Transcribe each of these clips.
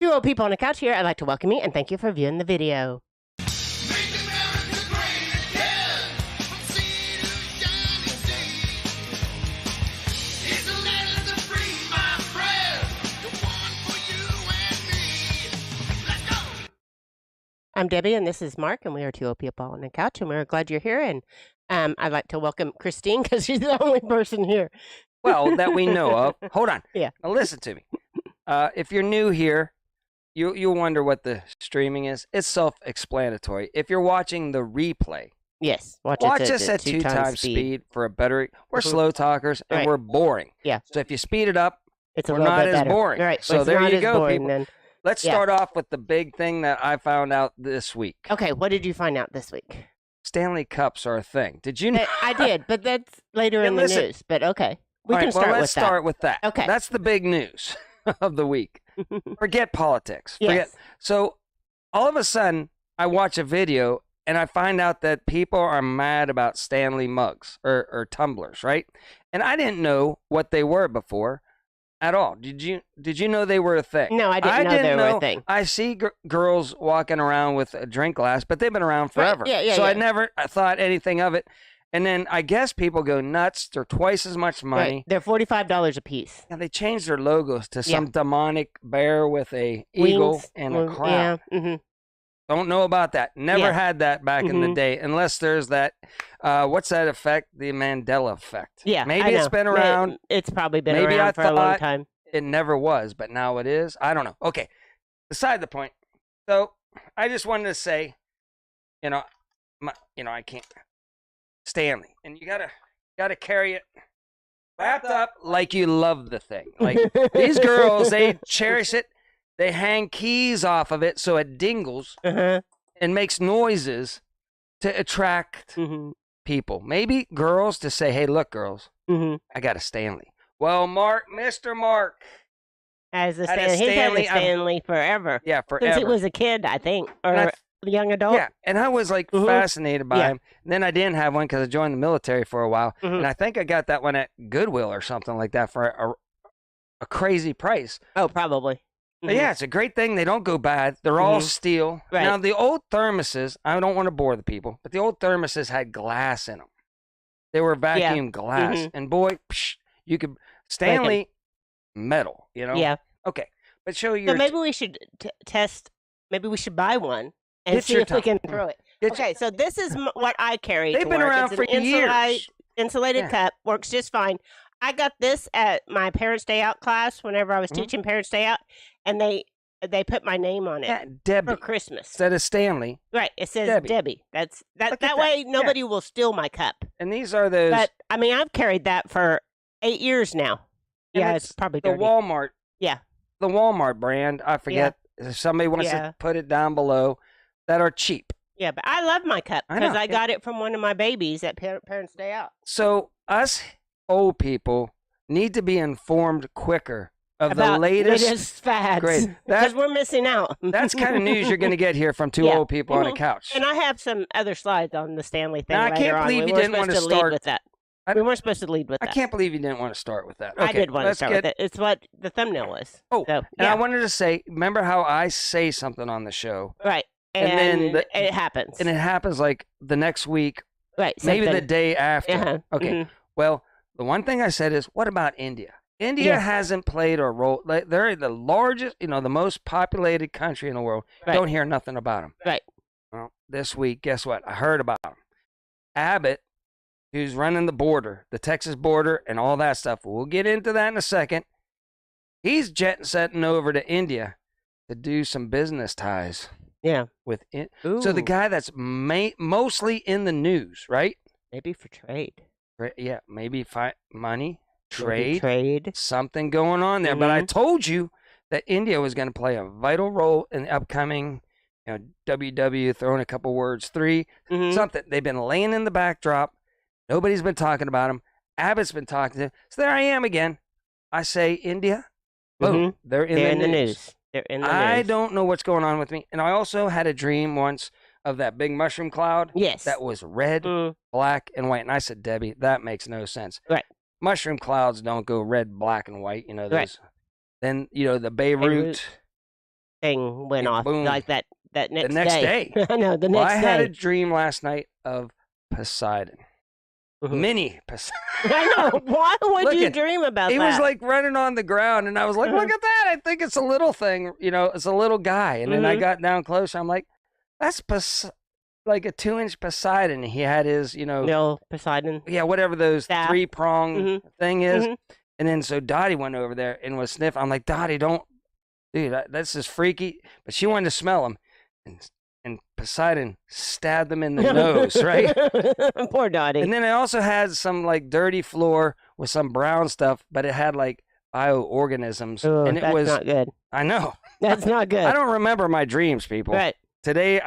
Two old people on a couch here. I'd like to welcome you and thank you for viewing the video. I'm Debbie, and this is Mark, and we are two old people on a couch, and we're glad you're here. And I'd like to welcome Christine because she's the only person here. Well, that we know of. Hold on. Yeah. Now listen to me. If you're new here, you'll wonder what the streaming is. It's self-explanatory. If you're watching the replay, Yes, watch us at 2 times speed for a better. We're slow talkers and we're boring. Yeah. So if you speed it up, it's we're not as boring. Right. So there you go, people. Then. Let's start off with the big thing that I found out this week. Okay, what did you find out this week? Stanley Cups are a thing. Did you know? I did, but that's later in the news. But okay, let's start with that. Okay. That's the big news of the week. Forget politics. Yes. So all of a sudden, I watch a video and I find out that people are mad about Stanley mugs or tumblers, right? And I didn't know what they were before at all. Did you know they were a thing? No, I didn't know they were a thing. I see girls walking around with a drink glass, but they've been around forever. Right. Yeah. So I never thought anything of it. And then I guess people go nuts. They're twice as much money. Right. They're $45 a piece. And they changed their logos to some demonic bear with a eagle and a crown. Yeah. Mm-hmm. Don't know about that. Never had that back in the day, unless there's that, what's that effect? The Mandela effect. Yeah, maybe it's been around. It's probably been around for a long time. It never was, but now it is. I don't know. Okay, beside the point. So I just wanted to say, I can't. Stanley, and you gotta carry it wrapped up like you love the thing. Like these girls, they cherish it. They hang keys off of it so it dingles and makes noises to attract people. Maybe girls to say, hey, look, girls, I got a Stanley. Well, Mr. Mark has a Stanley. He's had a Stanley forever. Yeah, forever. Since he was a kid, I think, or a young adult. Yeah, and I was like fascinated by him. And then I didn't have one because I joined the military for a while. And I think I got that one at Goodwill or something like that for a crazy price. Oh, probably. But yeah, it's a great thing. They don't go bad. They're all steel. Right. Now, the old thermoses, I don't want to bore the people, but the old thermoses had glass in them. They were vacuum glass. And boy, you could, Stanley, metal, Yeah. Okay. But show your. So maybe we should test, maybe we should buy one and see if we can throw it. Okay, so this is what I carry. They've been around for years. Insulated cup, works just fine. I got this at my Parents' Day Out class whenever I was teaching Parents' Day Out, and they put my name on it. Yeah, Debbie. For Christmas. Instead of Stanley. Right. It says Debbie. That's that way nobody will steal my cup. And these are those. But I mean, I've carried that for 8 years now. Yeah, it's probably dirty. The Walmart. Yeah. The Walmart brand. I forget if somebody wants to put it down below, that are cheap. Yeah, but I love my cup because I got it from one of my babies at Parents' Day Out. So us old people need to be informed quicker of about the latest fads. Great. Because we're missing out. That's kind of news you're going to get here from two old people on a couch. And I have some other slides on the Stanley thing. Now, I can't believe you didn't want to start with that. We weren't supposed to lead with that. I can't believe you didn't want to start with that. Okay, I did want to start with it. It's what the thumbnail was. Oh, so, and I wanted to say, remember how I say something on the show? Right. And then it happens. And it happens like the next week. Right. Maybe the day after. Okay. Well, the one thing I said is, what about India? India hasn't played a role. They're the largest, the most populated country in the world. Right. Don't hear nothing about them. Right. Well, this week, guess what? I heard about them. Abbott, who's running the border, the Texas border, and all that stuff. We'll get into that in a second. He's jet-setting over to India to do some business ties. Yeah. With it. So the guy that's mostly in the news, right? Maybe for trade. Yeah, maybe money, trade, – something going on there. But I told you that India was going to play a vital role in the upcoming, WW, throwing a couple words, 3, something. They've been laying in the backdrop. Nobody's been talking about them. Abbott's been talking to them. So there I am again. I say India. Boom. They're in the news. They're in the news. I don't know what's going on with me. And I also had a dream once of that big mushroom cloud. Yes. That was red, black, and white. And I said, Debbie, that makes no sense. Right. Mushroom clouds don't go red, black, and white. Those. Right. Then, the Beirut thing went off. Boom. Like that next, next day. I know, the Well, next I day. had a dream last night of Poseidon. Mhm. Mini Poseidon. I know. Why would you Look, dream about He that? was like running on the ground, and I was like, look at that. I think it's a little thing. It's a little guy. And then I got down closer. I'm like, that's like a 2-inch Poseidon. He had his, No, Poseidon. yeah, whatever those Staff. 3-prong thing is. And then so Dottie went over there and was sniffing. I'm like, Dottie, don't, dude, that's just freaky. But she wanted to smell him. And Poseidon stabbed him in the nose, right? Poor Dottie. And then it also had some like dirty floor with some brown stuff, but it had like bioorganisms. Ooh, and it that's was not good. I know. That's not good. I don't remember my dreams, people. Right. Today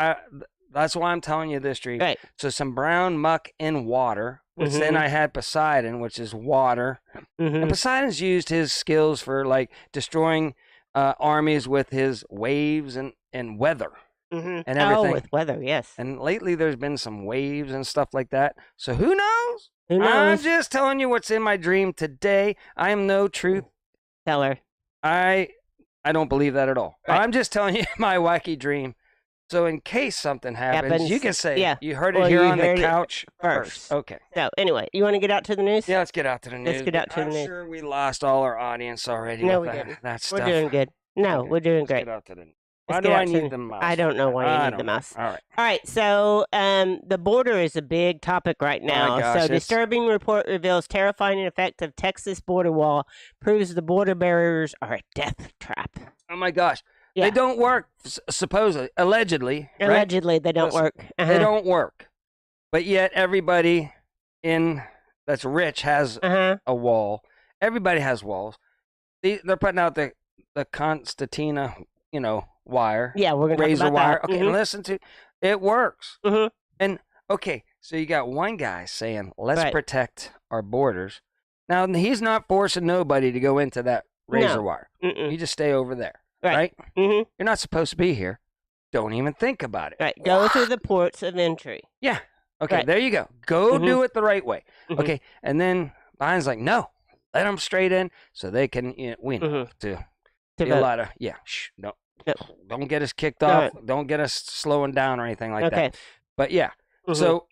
that's why I'm telling you this dream. Right. So some brown muck in water, which then I had Poseidon, which is water. And Poseidon's used his skills for like destroying armies with his waves and weather. And everything. Oh, with weather, yes. And lately there's been some waves and stuff like that. So who knows? Who knows? I'm just telling you what's in my dream today. I am no truth teller. I don't believe that at all. Right. I'm just telling you my wacky dream. So in case something happens, you can say, yeah. you heard it Well, here you on the heard it couch first. Okay. So anyway, you want to get out to the news? Yeah, let's get out to the news. Let's get out to the news. I'm sure we lost all our audience already. No, with we didn't. that stuff. We're doing good. No, Okay, we're doing let's great. Get out to the news. Let's Why get do I out to need the- the mouse? I don't know why you need the mouse. All right. All right, so the border is a big topic right now. gosh, So it's- disturbing report reveals terrifying effect of Texas border wall, proves the border barriers are a death trap. Oh my gosh. Yeah. They don't work, supposedly, allegedly. Right? Allegedly, they don't Listen, work. They don't work. But yet everybody that's rich has a wall. Everybody has walls. They're putting out the Constantina, wire. Yeah, we're gonna razor talk about wire. that. Okay, listen to it works. Mhm. And okay, so you got one guy saying, "Let's Right. protect our borders." Now he's not forcing nobody to go into that razor No. wire. Mm-mm. You just stay over there, Right. right? Mhm. You're not supposed to be here. Don't even think about it. Right. Go through the ports of entry. Yeah. Okay, Right. there you go. Go Mhm. do it the right way. Mhm. Okay, and then Biden's like, "No, let them straight in so they can, we know to To be a vote. lot of no, No. don't get us kicked All off. right. Don't get us slowing down or anything like Okay. that." But yeah, Mhm. so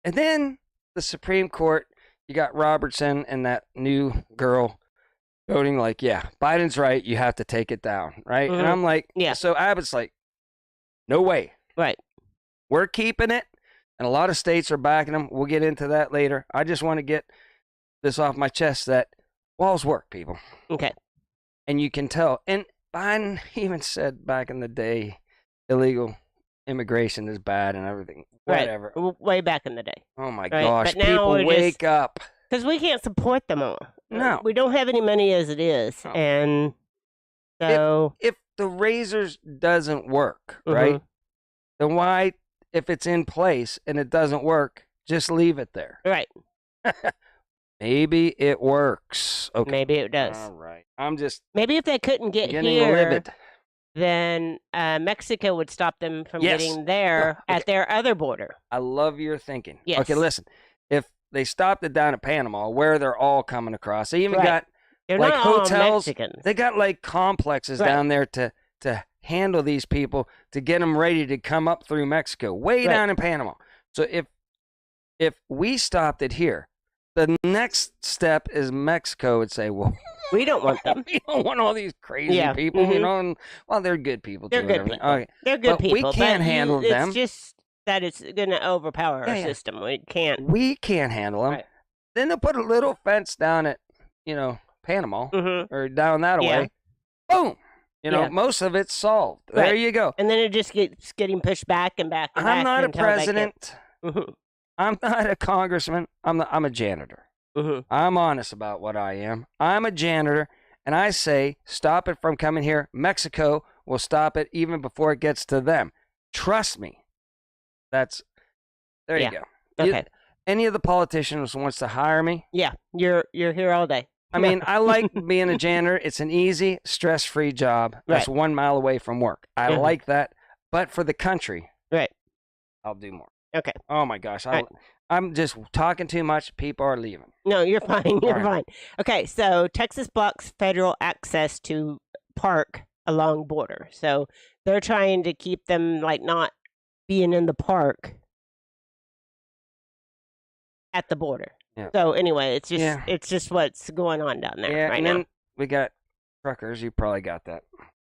and then the Supreme Court, you got Robertson and that new girl voting like, "Yeah, Biden's right. You have to take it down." Right, and I'm like, Yeah. So Abbott's like, "No way. Right. We're keeping it." And a lot of states are backing them. We'll get into that later. I just want to get this off my chest that walls work, people. Okay. And you can tell. And Biden even said back in the day, illegal immigration is bad and everything. Whatever. Right. Way back in the day. Oh my Right, gosh. but now People we're wake up. Because we can't support them all. No. We don't have any money as it is. Oh. And so. If the razors doesn't work, right? Then why, if it's in place and it doesn't work, just leave it there? Right. Maybe it works. Okay. Maybe it does. All right. I'm just Maybe if they couldn't get getting here, livid. then Mexico would stop them from Yes. getting there Okay. at their other border. I love your thinking. Yes. Okay, listen. If they stopped it down at Panama, where they're all coming across, they even Right. got They're like not all hotels. Mexicans. They got like complexes Right. down there to handle these people to get them ready to come up through Mexico, way Right. down in Panama. So if we stopped it here, the next step is Mexico would say, "Well, We don't want them. we don't want all these crazy Yeah, people, mhm. And, well, they're good people They're too. good and everything. people. Okay. They're good But we people. can't but handle them. It's just that it's going to overpower our Yeah. system. We can't. We can't handle them. Right. Then they'll put a little fence down at, Panama Mm-hmm. or down that Yeah. way. Boom. Yeah. Most of it's solved. There Right. you go. And then it just keeps getting pushed back and back and back. I'm not a until they get- president. Mhm. I'm not a congressman. I'm a janitor. Mhm. I'm honest about what I am. I'm a janitor, and I say stop it from coming here. Mexico will stop it even before it gets to them. Trust me. There you Yeah. go. Okay. Any of the politicians wants to hire me, Yeah. You're here all day. I mean, I like being a janitor. It's an easy, stress-free job. That's Right. 1 mile away from work. I Mhm. like that. But for the country, Right. I'll do more. Okay. Oh my gosh, Right. I'm just talking too much. People are leaving. No, you're fine. You're right. fine. Okay. So Texas blocks federal access to park along border. So they're trying to keep them like not being in the park at the border. Yeah. So anyway, it's just what's going on down there right and now. then we got truckers. You probably got that.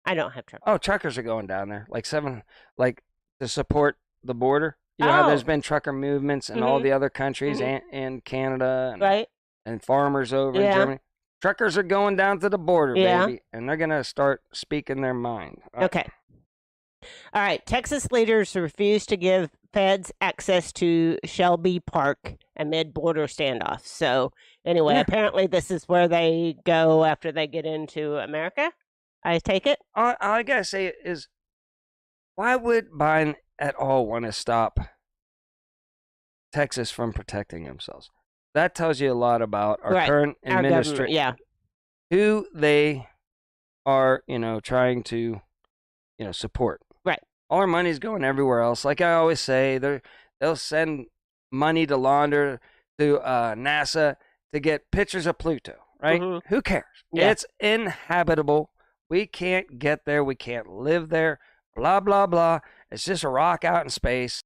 I don't have truckers. Oh, truckers are going down there, like to support the border. You know how there's been trucker movements in all the other countries and Canada and, and farmers over in Germany. Truckers are going down to the border, baby, and they're going to start speaking their mind. Okay. All right. Texas leaders refuse to give feds access to Shelby Park amid border standoffs. So anyway, apparently this is where they go after they get into America. I take it. All I got to say is, why would Biden at all want to stop Texas from protecting themselves? That tells you a lot about our current administration. Yeah. Who they are, trying to, support. Right. All our money's going everywhere else. Like I always say, they'll send money to launder to NASA to get pictures of Pluto, right? Who cares? Yeah. It's inhabitable. We can't get there. We can't live there. Blah, blah, blah. It's just a rock out in space.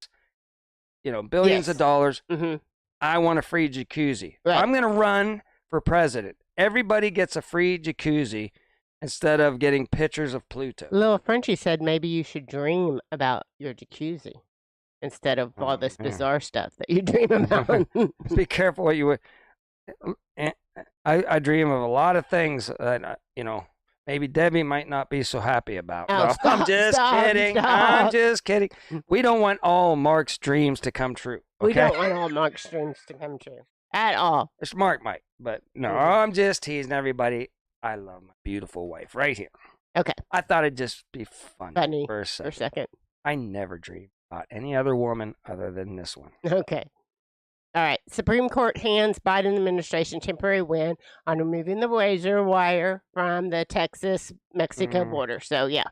Billions of dollars. I want a free jacuzzi. Right. I'm going to run for president. Everybody gets a free jacuzzi instead of getting pictures of Pluto. Little Frenchie said maybe you should dream about your jacuzzi instead of all this bizarre stuff that you dream about. Be careful what you would. I dream of a lot of things that, maybe Debbie might not be so happy about. Oh, No, stop, I'm just kidding. I'm just kidding. We don't want all Mark's dreams to come true. Okay? We don't want all Mark's dreams to come true at all. It's Mark might, but no, I'm just teasing everybody. I love my beautiful wife right here. Okay. I thought it'd just be funny for a For a second. I never dreamed about any other woman other than this one. Okay. All right. Supreme Court hands Biden administration temporary win on removing the razor wire from the Texas-Mexico border. So, yeah.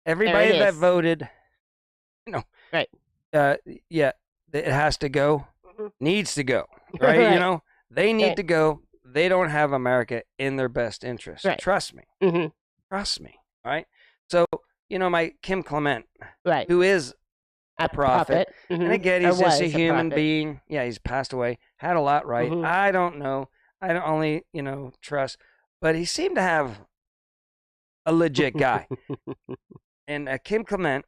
Everybody that voted, right. It has to go, needs to go, right? Right. They need to go. They don't have America in their best interest. Right. Trust me. Trust me. All right. So, my Kim Clement, who is a prophet. And again, he's just a human being. Yeah, he's passed away. Had a lot right. I don't know. I don't only, trust. But he seemed to have a legit guy. And Kim Clement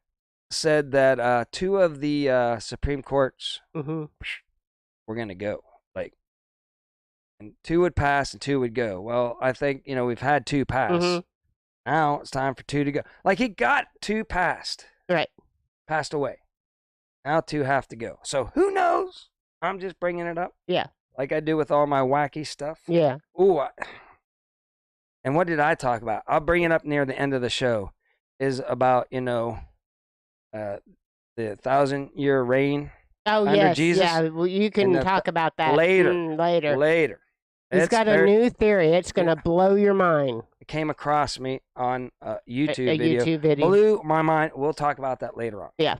said that 2 of the Supreme Courts were going to go. And 2 would pass and 2 would go. Well, I think, we've had 2 pass. Now it's time for 2 to go. Like he got 2 passed. Right. Passed away. Now 2 have to go. So who knows? I'm just bringing it up. Yeah. Like I do with all my wacky stuff. Yeah. Ooh. And what did I talk about? I'll bring it up near the end of the show. Is about, the 1,000-year reign. Oh, under yes. Jesus. Yeah. Well, you can talk about that later. Later. He's got a new theory. It's going to blow your mind. It came across me on a YouTube a video. YouTube video. Blew my mind. We'll talk about that later on. Yeah.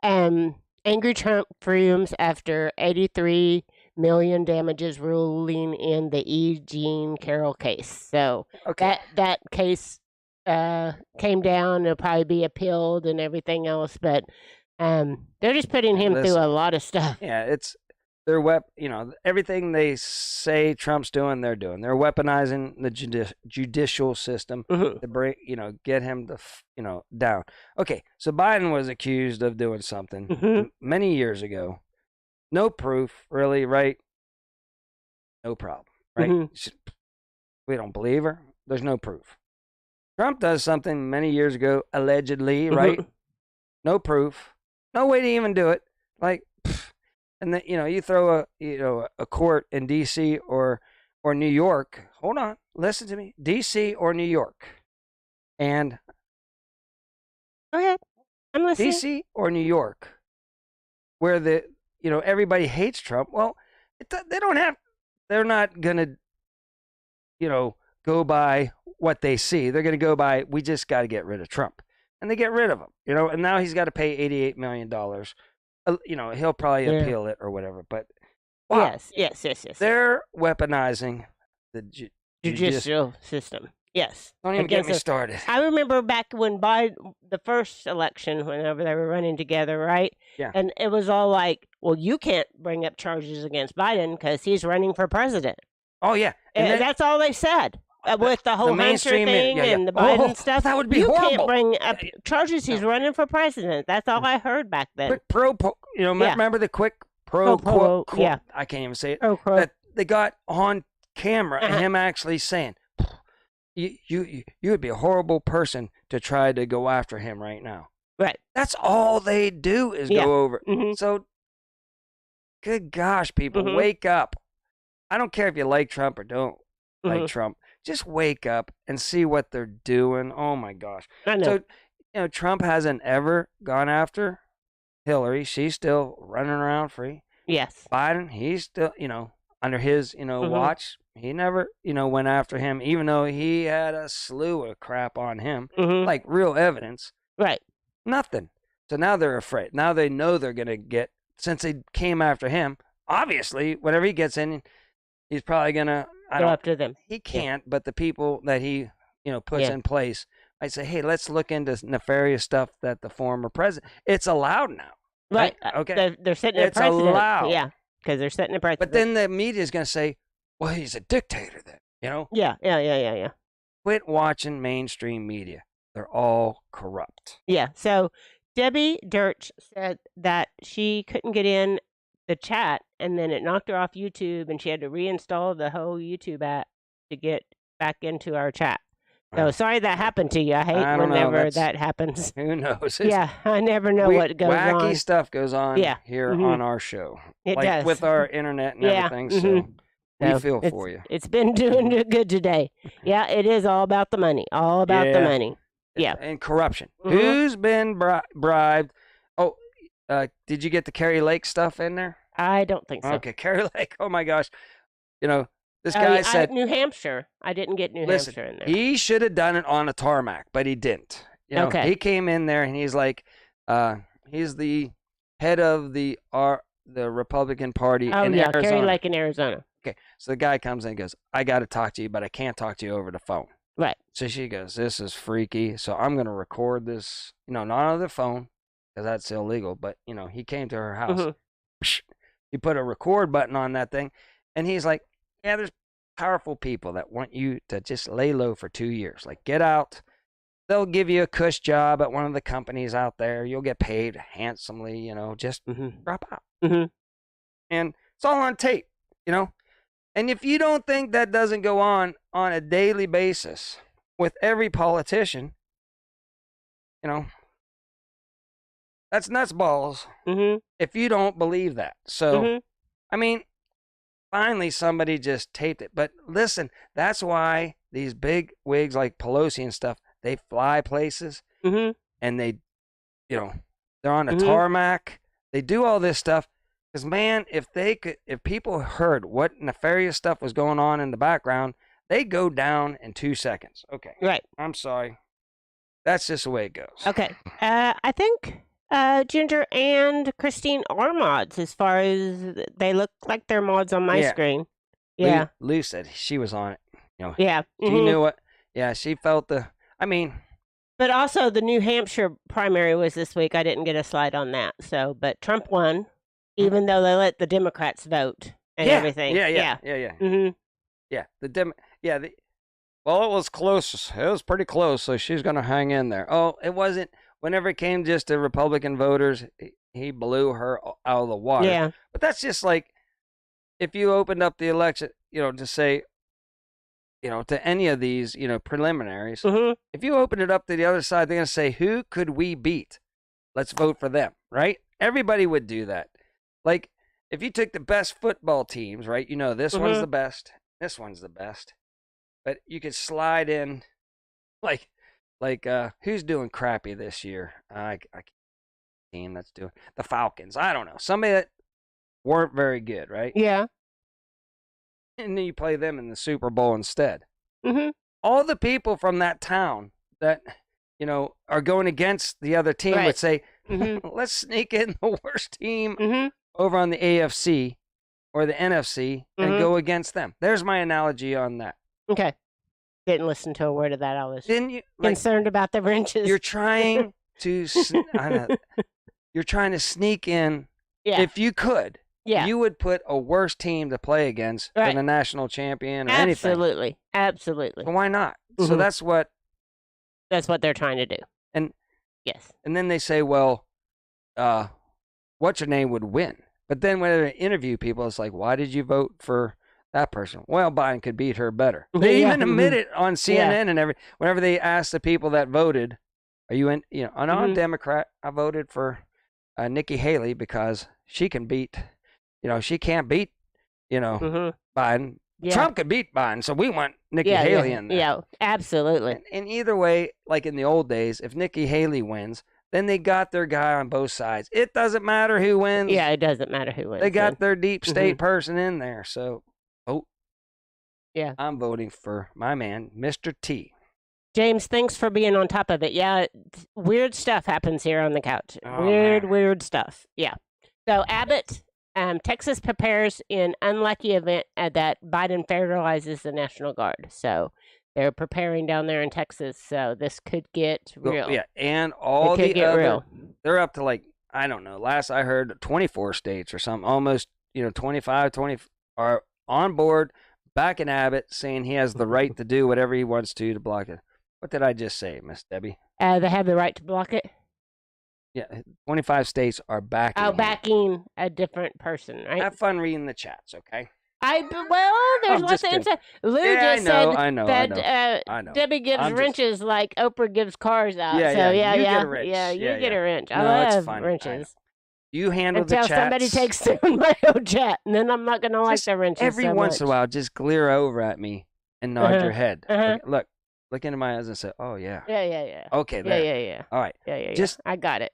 Angry Trump fumes after 83 million damages ruling in the E. Jean Carroll case. So that case came down. It'll probably be appealed and everything else, but they're just putting him through a lot of stuff. Yeah, it's their everything they say Trump's doing, they're doing. They're weaponizing the judicial system to bring, get him to, down. Okay, so Biden was accused of doing something many years ago. No proof, really, right? No problem, right? We don't believe her. There's no proof. Trump does something many years ago, allegedly, right? No proof. No way to even do it. Like, and then, you throw a court in D.C. or New York. Hold on. Listen to me. D.C. or New York. And go ahead. I'm listening. D.C. or New York, where everybody hates Trump. Well, they're not going to, go by what they see. They're going to go by, we just got to get rid of Trump. And they get rid of him, and now he's got to pay $88 million. He'll probably appeal it or whatever. But wow, yes. They're weaponizing the judicial system. Yes. Don't even get me Against started. I remember back when the first election, whenever they were running together, right? Yeah. And it was all like, well, you can't bring up charges against Biden because he's running for president. Oh, yeah. And then, that's all they said. With the whole Hunter mainstream thing and the Biden stuff. that would be you horrible. You can't bring up charges. He's running for president. That's all I heard back then. Quick remember the quick quote? Yeah. I can't even say it. That they got on camera and him actually saying, you would be a horrible person to try to go after him right now. Right. That's all they do is go over. Mm-hmm. So, good gosh, people, wake up. I don't care if you like Trump or don't like Trump. Just wake up and see what they're doing. Oh, my gosh. I know. So, Trump hasn't ever gone after Hillary. She's still running around free. Yes. Biden, he's still, under his, watch. He never, went after him, even though he had a slew of crap on him, like real evidence. Right. Nothing. So now they're afraid. Now they know they're going to get, since they came after him, obviously, whenever he gets in, he's probably going to go after them. He can't, but the people that he, puts in place, I say, hey, let's look into nefarious stuff that the former president. It's allowed now. Right. Okay. They're setting a precedent. It's allowed. Yeah, because they're setting a precedent. But then the media is going to say, well, he's a dictator then, Yeah. Quit watching mainstream media. They're all corrupt. Yeah. So Debbie Dirch said that she couldn't get in the chat, and then it knocked her off YouTube, and she had to reinstall the whole YouTube app to get back into our chat. So sorry that happened to you. I hate whenever that happens. Who knows? Yeah, I never know what goes on. Wacky stuff goes on here on our show. It does. With our internet and everything, so we feel for you. It's been doing good today. Yeah, it is all about the money. All about the money. Yeah. And corruption. Who's been bribed? Oh, did you get the Carrie Lake stuff in there? I don't think so. Okay, Carrie Lake. Oh, my gosh. This guy said... New Hampshire. I didn't get New Hampshire in there. He should have done it on a tarmac, but he didn't. Okay. He came in there and he's like, he's the head of the Republican Party in Arizona. Carrie Lake in Arizona. Okay, so the guy comes in and goes, I got to talk to you, but I can't talk to you over the phone. Right. So she goes, this is freaky, so I'm going to record this, not on the phone, because that's illegal, but, he came to her house. He put a record button on that thing, and he's like, yeah, there's powerful people that want you to just lay low for 2 years. Like, get out. They'll give you a cush job at one of the companies out there. You'll get paid handsomely, just drop out. And it's all on tape, And if you don't think that doesn't go on a daily basis with every politician, that's nuts balls. If you don't believe that. So, I mean, finally somebody just taped it. But listen, that's why these big wigs like Pelosi and stuff, they fly places and they, they're on a tarmac. They do all this stuff. Because, man, if people heard what nefarious stuff was going on in the background, they'd go down in 2 seconds. Okay. Right. I'm sorry. That's just the way it goes. Okay. I think Ginger and Christine are mods as far as they look like they're mods on my screen. Yeah. Lou said she was on it. Yeah. She knew it. Yeah, she felt But also the New Hampshire primary was this week. I didn't get a slide on that. So, but Trump won. Even though they let the Democrats vote and everything. Yeah. Yeah. Well, it was close. It was pretty close, so she's going to hang in there. Oh, it wasn't. Whenever it came just to Republican voters, he blew her out of the water. Yeah. But that's just like if you opened up the election, to say, to any of these, preliminaries, if you open it up to the other side, they're going to say, who could we beat? Let's vote for them, right? Everybody would do that. Like, if you took the best football teams, right, this one's the best, this one's the best, but you could slide in, like, who's doing crappy this year? I team that's doing the Falcons. I don't know, somebody that weren't very good, right? Yeah. And then you play them in the Super Bowl instead. All the people from that town that are going against the other team would say, let's sneak in the worst team over on the AFC or the NFC and go against them. There's my analogy on that. Okay. Didn't listen to a word of that. I was Didn't you? Like, concerned about the wrenches. you're trying to, you're trying to sneak in. Yeah. If you could, Yeah. you would put a worse team to play against Right. than a national champion or anything. Absolutely. Absolutely. So why not? So Mhm. that's what they're trying to do. And yes. And then they say, well, what's your name would win. But then when they interview people, it's like, why did you vote for that person? Well, Biden could beat her better. They Yeah. even admit it on CNN and whenever they ask the people that voted, are you in, I'm a Democrat. I voted for Nikki Haley because she can beat, she can't beat, Biden. Yeah. Trump could beat Biden, so we want Nikki Haley in there. Yeah, absolutely. And either way, like in the old days, if Nikki Haley wins, then they got their guy on both sides. It doesn't matter who wins. Yeah, it doesn't matter who wins. They got their deep state person in there. So, yeah, I'm voting for my man, Mr. T. James, thanks for being on top of it. Yeah, weird stuff happens here on the couch. Oh, weird stuff. Yeah. So Abbott, Texas prepares in unlucky event that Biden federalizes the National Guard. So they're preparing down there in Texas. So this could get real. Yeah, and all the other, real. They're up to like, I don't know, last I heard 24 states or something, almost, 25, 20 are on board, backing Abbott, saying he has the right to do whatever he wants to block it. What did I just say, Miss Debbie? They have the right to block it? Yeah, 25 states are backing him. Backing a different person, right? Have fun reading the chats, okay? There's lots of insight. Lou just said I know. Debbie gives wrenches like Oprah gives cars out. Yeah, so you get a wrench. Yeah, you get a wrench. I love wrenches. You handle the chats. Until somebody takes them my own chat, and then I'm not going to like the wrenches every once in a while, just glare over at me and nod your head. Look into my eyes and say, oh, yeah. Yeah. Okay, there. Yeah. All right. Yeah. Just I got it.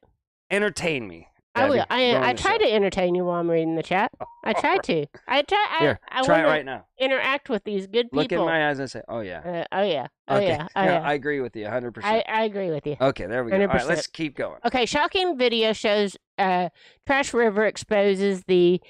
Entertain me. I will. I try to entertain you while I'm reading the chat. I try to. I try it right now. Interact with these good people. Look in my eyes and say, oh, yeah. Oh, yeah. I agree with you 100%. I agree with you. Okay, there we go. 100%. All right, let's keep going. Okay, shocking video shows Trash River exposes the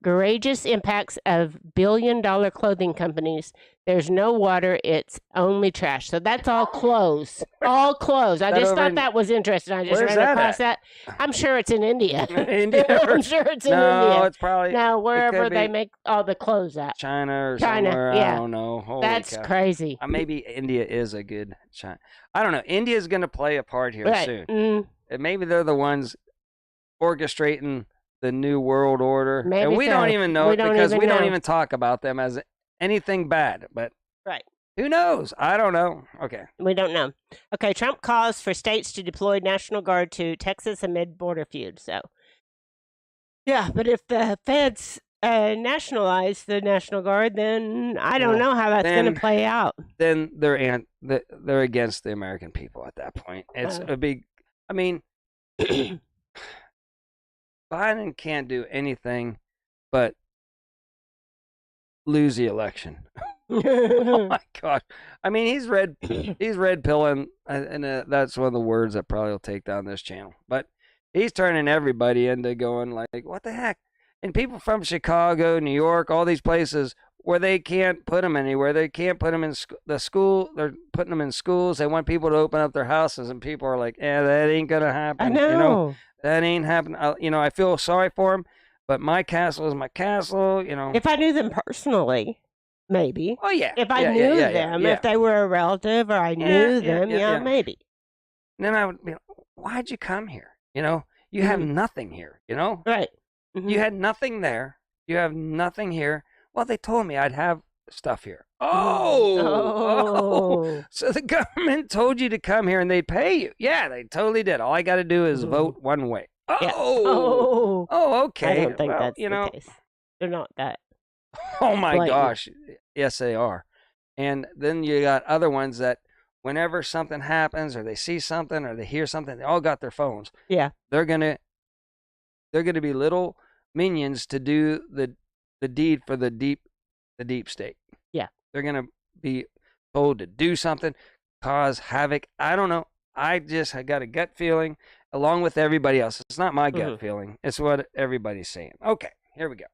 courageous impacts of billion-dollar clothing companies. There's no water, it's only trash. So that's all clothes. All clothes. I just thought that was interesting. I just ran across that. I'm sure it's in India. India? I'm sure it's in India. No, it's probably... Now, wherever they make all the clothes at. China or somewhere. Yeah. I don't know. Holy that's cow. Crazy. Maybe India is a good China. I don't know. India's going to play a part here soon. And maybe they're the ones orchestrating the new world order. Maybe and we don't even know because we don't even talk about them as anything bad. But who knows? I don't know. Okay. We don't know. Okay, Trump calls for states to deploy National Guard to Texas amid border feud. So, yeah, but if the feds nationalize the National Guard, then I don't know how that's going to play out. Then they're against the American people at that point. It's a big... I mean... Biden can't do anything but lose the election. Oh my gosh! I mean, he's red pilling, and that's one of the words that probably will take down this channel. But he's turning everybody into going like, "What the heck?" And people from Chicago, New York, all these places where they can't put them anywhere. They can't put them in the school. They're putting them in schools. They want people to open up their houses, and people are like, "Yeah, that ain't gonna happen." I know. That ain't happening. I feel sorry for him, but my castle is my castle, If I knew them personally, maybe. Oh, yeah. If I knew them, if they were a relative or I knew them, maybe. And then I would be like, why'd you come here? You have nothing here, Right. You had nothing there. You have nothing here. Well, they told me I'd have stuff here. Oh. So the government told you to come here and they'd pay you. Yeah, they totally did. All I got to do is vote one way. Oh, okay. I don't think that's the case. They're not that. Oh my gosh. Yes, they are. And then you got other ones that whenever something happens or they see something or they hear something, they all got their phones. Yeah. They're gonna be little minions to do the deed for the deep state. Yeah. They're going to be told to do something, cause havoc. I don't know. I got a gut feeling along with everybody else. It's not my gut feeling. It's what everybody's saying. Okay, here we go.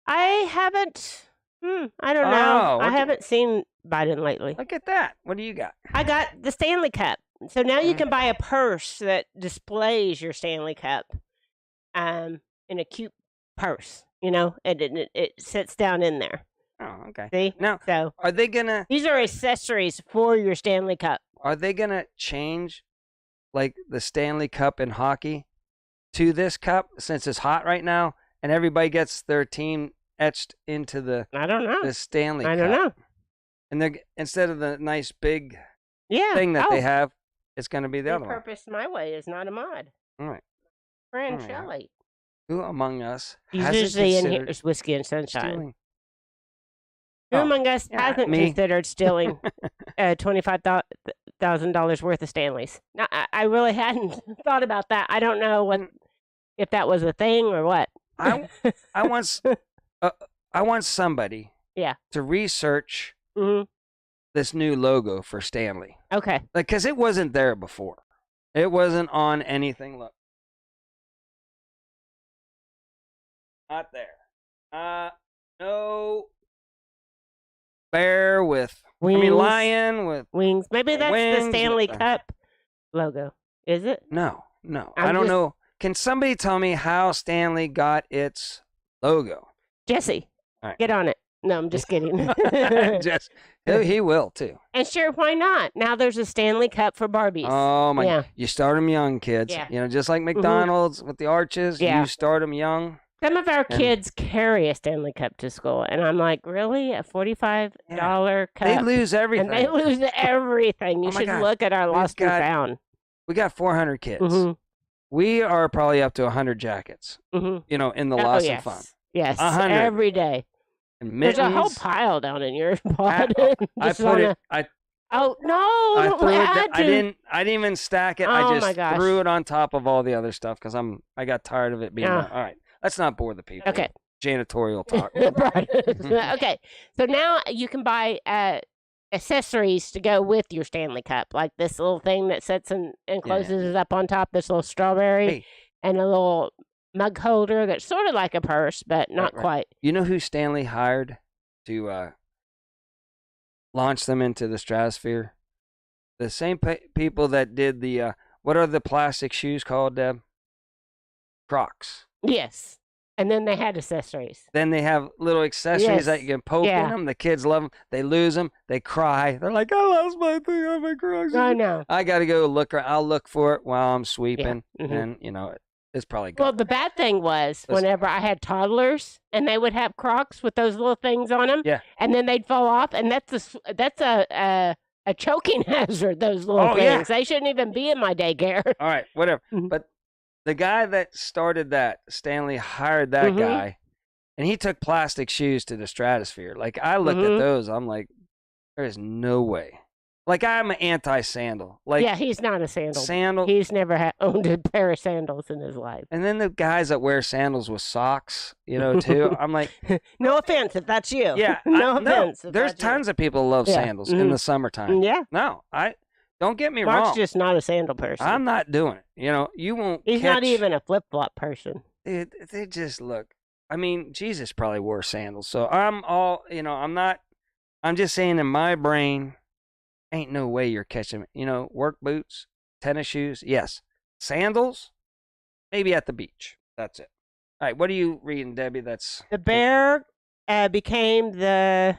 I haven't I don't know. Oh, I haven't seen Biden lately. Look at that. What do you got? I got the Stanley Cup. So now you Mm. can buy a purse that displays your Stanley Cup in a cute purse, and it sits down in there. Oh, okay. See? Now, So are they gonna? these are accessories for your Stanley Cup. Are they gonna change, like the Stanley Cup in hockey, to this cup since it's hot right now, and everybody gets their team etched into the I don't know. Stanley Cup? I don't know. And they're instead of the nice big Yeah. thing that they have, it's gonna be the other one. Purpose My Way is not a mod. All right. Fran All right. Shelley. Who among us He's hasn't usually in here. considered It's whiskey and sunshine. stealing? Who Oh, among us yeah, hasn't me. considered stealing $25,000 worth of Stanleys? No, I really hadn't thought about that. I don't know if that was a thing or what. I want somebody Yeah. to research hmm this new logo for Stanley. Okay. Like, because it wasn't there before. It wasn't on anything. Look. Not there. No bear with, Wings. lion with. Wings. Maybe that's wings the Stanley with Cup logo. Is it? No. I'm I don't just- know. Can somebody tell me how Stanley got its logo? Jesse, All right. get on it. No, I'm just kidding. Just, he will too. And sure, why not? Now there's a Stanley Cup for Barbies. Oh my! Yeah. You start them young, kids. Yeah. Just like McDonald's with the arches. Yeah. You start them young. Some of our kids carry a Stanley Cup to school, and I'm like, really? A $45 cup? They lose everything. And they lose everything. You Oh my should God. look at our We've lost and got found. We got 400 kids. Mhm. We are probably up to 100 jackets. Mhm. In the Oh, lost yes. and found. Yes, 100. every day. And There's mittens. a whole pile down in your pod. I Just put it. wanna- I Oh no! I Don't threw it. add I to- didn't even stack it. Oh, I my just gosh. threw it on top of all the other stuff because I got tired of it being. Yeah. All right. Let's not bore the people. Okay. Janitorial talk. Right. Okay. So now you can buy accessories to go with your Stanley Cup, like this little thing that sits and closes it up on top. This little strawberry Hey. and a little mug holder that's sort of like a purse, but not Right. quite. You know who Stanley hired to launch them into the stratosphere? The same people that did the what are the plastic shoes called, Deb? Crocs. Yes. And then they had accessories. Then they have little accessories that Yes. you can poke Yeah. in them. The kids love them. They lose them. They cry. They're like, I lost my thing on my Crocs. I know. I got to go look. I'll look for it while I'm sweeping. Mhm. And, it's probably Well, gone. the bad thing was Listen. whenever I had toddlers and they would have Crocs with those little things on them, Yeah. and then they'd fall off, and that's a choking hazard. Those little Oh, things, yeah. they shouldn't even be in my daycare. All right, whatever. Mhm. But the guy that started that, Stanley, hired that Mhm. guy, and he took plastic shoes to the stratosphere. Like, I looked Mhm. at those. I'm like, there is no way. Like, I'm an anti-sandal. Like, Yeah, he's not a sandal. sandal. He's never owned a pair of sandals in his life. And then the guys that wear sandals with socks, too. I'm like, No offense if that's you. yeah. no offense. if There's that's you. tons of people who love Yeah. sandals in Mhm. the summertime. Yeah, No, don't get me Mark's wrong. just not a sandal person. I'm not doing it. You won't He's catch, not even a flip flop person. They just look. I mean, Jesus probably wore sandals. So I'm all, I'm just saying in my brain, ain't no way you're catching it. Work boots, tennis shoes, yes. Sandals, maybe at the beach. That's it. All right, what are you reading, Debbie? That's The bear became the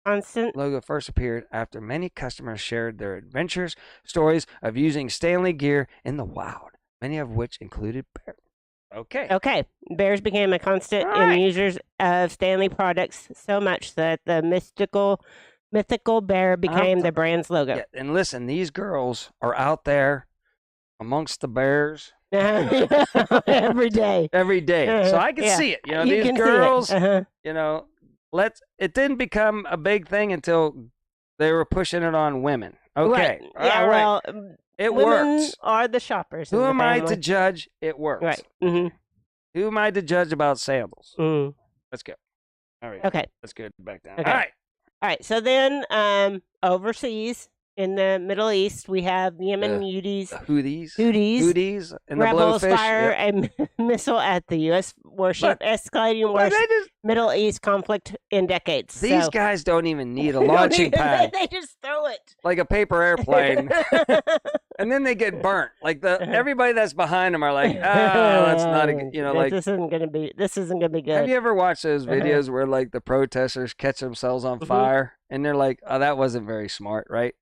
constant. logo first appeared after many customers shared their adventures, stories of using Stanley gear in the wild, many of which included bear. Okay. Okay, bears became a constant All in right. users of Stanley products so much that the mythical bear became the brand's logo. Yeah, and listen, these girls are out there amongst the bears Every day. every day, so I can Yeah. see it. You These can see it. girls, Uh-huh. It didn't become a big thing until they were pushing it on women. Okay, Right. Yeah, all right. well, It women works. are the shoppers. Who in the am I to family. judge? It works. Right. Mm-hmm. Who am I to judge about sandals? Mm. Let's go. All right. Okay. Let's go back down. Okay. All right. All right. So then overseas in the Middle East. We have Yemen Houthis. Houthis and Rebels the blowfish. fire a missile at the U.S. warship, escalating worst Middle East conflict in decades. These guys don't even need a launching pad. They just throw it like a paper airplane, and then they get burnt. Like everybody that's behind them are like, that's not a good, like this isn't gonna be good. Have you ever watched those videos where like the protesters catch themselves on fire and they're like, oh, that wasn't very smart, right?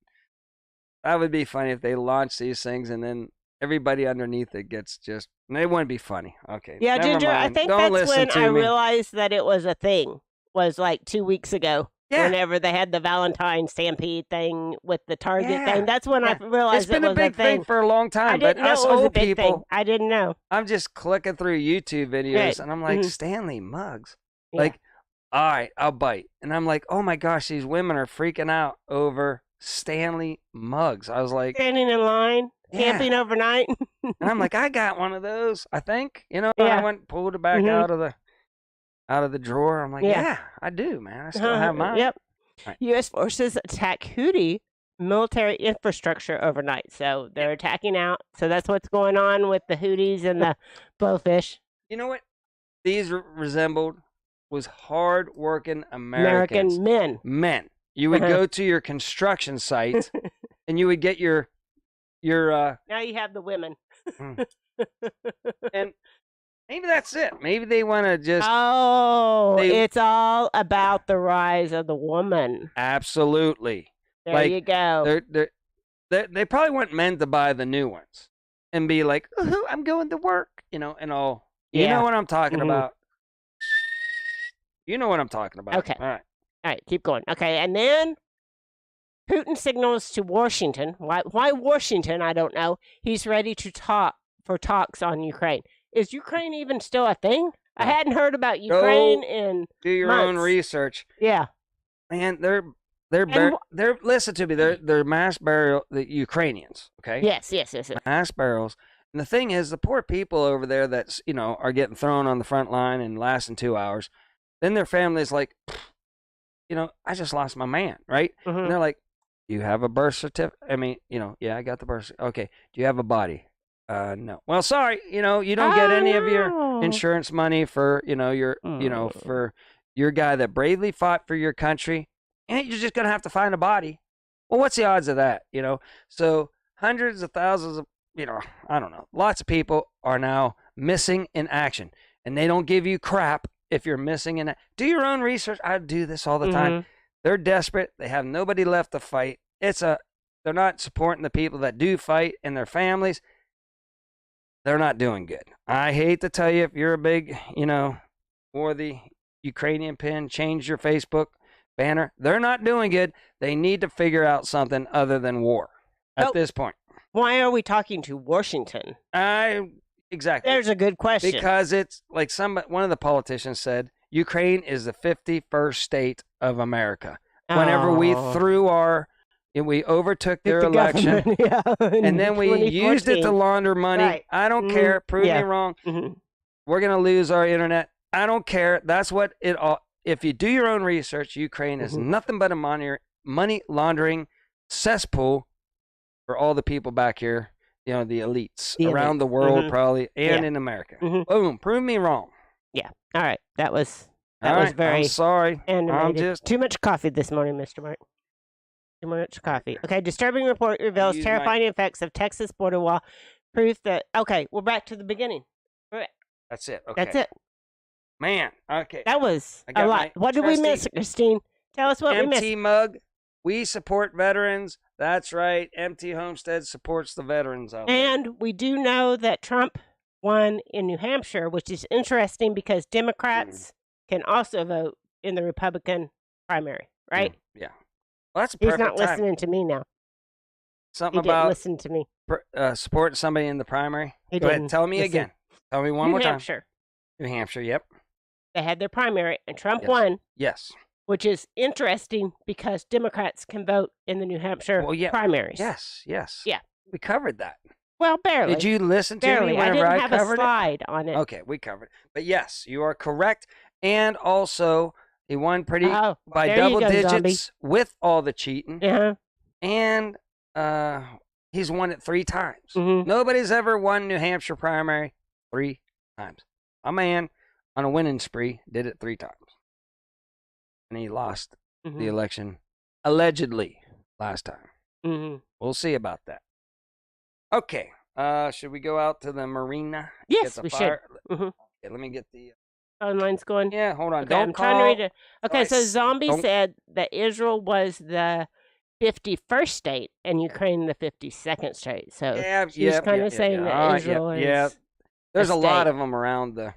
That would be funny if they launched these things and then everybody underneath it gets just. They wouldn't be funny. Okay. Yeah, Ginger. I think that's when I realized that it was a thing. Was like 2 weeks ago. Yeah. Whenever they had the Valentine Stampede thing with the Target thing, that's when I realized it was a big thing for a long time. But us old people, I didn't know. I'm just clicking through YouTube videos and I'm like, Stanley mugs. Yeah. Like, all right, I'll bite. And I'm like, oh my gosh, these women are freaking out over Stanley mugs. I was like, standing in line. Camping overnight. And I'm like, I got one of those, I think. I went and pulled it back out of the drawer. I'm like, yeah, I do, man. I still have mine. Yep. Right. U.S. forces attack Houthi military infrastructure overnight. So they're attacking out. So that's what's going on with the Houthis and the blowfish. You know what these resembled was hard-working American men. You would go to your construction site and you would get your now you have the women. And maybe that's it. Maybe they want to just. It's all about the rise of the woman. Absolutely. There you go. They probably want men to buy the new ones and be like, oh, I'm going to work, and all. You know what I'm talking about. You know what I'm talking about. Okay. All right. Keep going. Okay, and then Putin signals to Washington. Why Washington? I don't know. He's ready to talks on Ukraine. Is Ukraine even still a thing? I hadn't heard about Ukraine in do your months. own research. Yeah, man, they're listen to me. They're mass burial the Ukrainians. Okay. Yes. Mass burials. And the thing is, the poor people over there that's are getting thrown on the front line and lasting 2 hours. Then their family's like, I just lost my man, right? Mm-hmm. And they're like, you have a birth certificate? I mean, I got the birth certificate. Okay. Do you have a body? No. Well, sorry, you don't get any of your insurance money for, for your guy that bravely fought for your country. And you're just going to have to find a body. Well, what's the odds of that, So hundreds of thousands of, I don't know. Lots of people are now missing in action. And they don't give you crap if you're missing in Do your own research. I do this all the time. They're desperate. They have nobody left to fight. They're not supporting the people that do fight and their families. They're not doing good. I hate to tell you, if you're a big, for the Ukrainian pin, change your Facebook banner. They're not doing good. They need to figure out something other than war at this point. Why are we talking to Washington? Exactly. There's a good question. Because it's like one of the politicians said, Ukraine is the 51st state of America. Whenever we we overtook their election, and then we used it to launder money. Right. I don't care. Prove me wrong. Mm-hmm. We're going to lose our internet. I don't care. That's what it all. If you do your own research, Ukraine is nothing but a money laundering cesspool for all the people back here, the elites around the world probably, and in America. Mm-hmm. Boom. Prove me wrong. Yeah. All right. That was very. I'm sorry. I'm just too much coffee this morning, Mr. Mark. Too much coffee. Okay. Disturbing report reveals terrifying effects of Texas border wall. Proof that. Okay. We're back to the beginning. That's it. Okay. That's it. Man. Okay. That was a lot. What did we miss, Christine? Tell us what we missed. Empty mug. We support veterans. That's right. Empty Homestead supports the veterans out there. And we do know that Trump won in New Hampshire, which is interesting because Democrats can also vote in the Republican primary, right? Yeah. Well, that's a perfect He's not time. Listening to me now. Something about listen to me. Supporting somebody in the primary. He Go ahead. Tell me again. Tell me one more time. New Hampshire. Yep. They had their primary, and Trump won. Yes. Which is interesting because Democrats can vote in the New Hampshire primaries. Yes. Yeah. We covered that. Well, barely. Did you listen to me I whenever didn't I have covered a slide on it. Okay, we covered it. But yes, you are correct. And also, he won by double digits with all the cheating. Uh-huh. And he's won it 3 times. Mm-hmm. Nobody's ever won New Hampshire primary 3 times. A man on a winning spree did it 3 times. And he lost the election allegedly last time. Mm-hmm. We'll see about that. Okay. Should we go out to the marina? Yes, we should. Mm-hmm. Okay, let me get the phone line's going. Yeah, hold on. Okay, Don't I'm call. trying to read it. Okay, so twice. Zombie Don't- said that Israel was the 51st state and Ukraine the 52nd state. So Yeah, she's kind of saying that Israel is There's a lot state. of them around the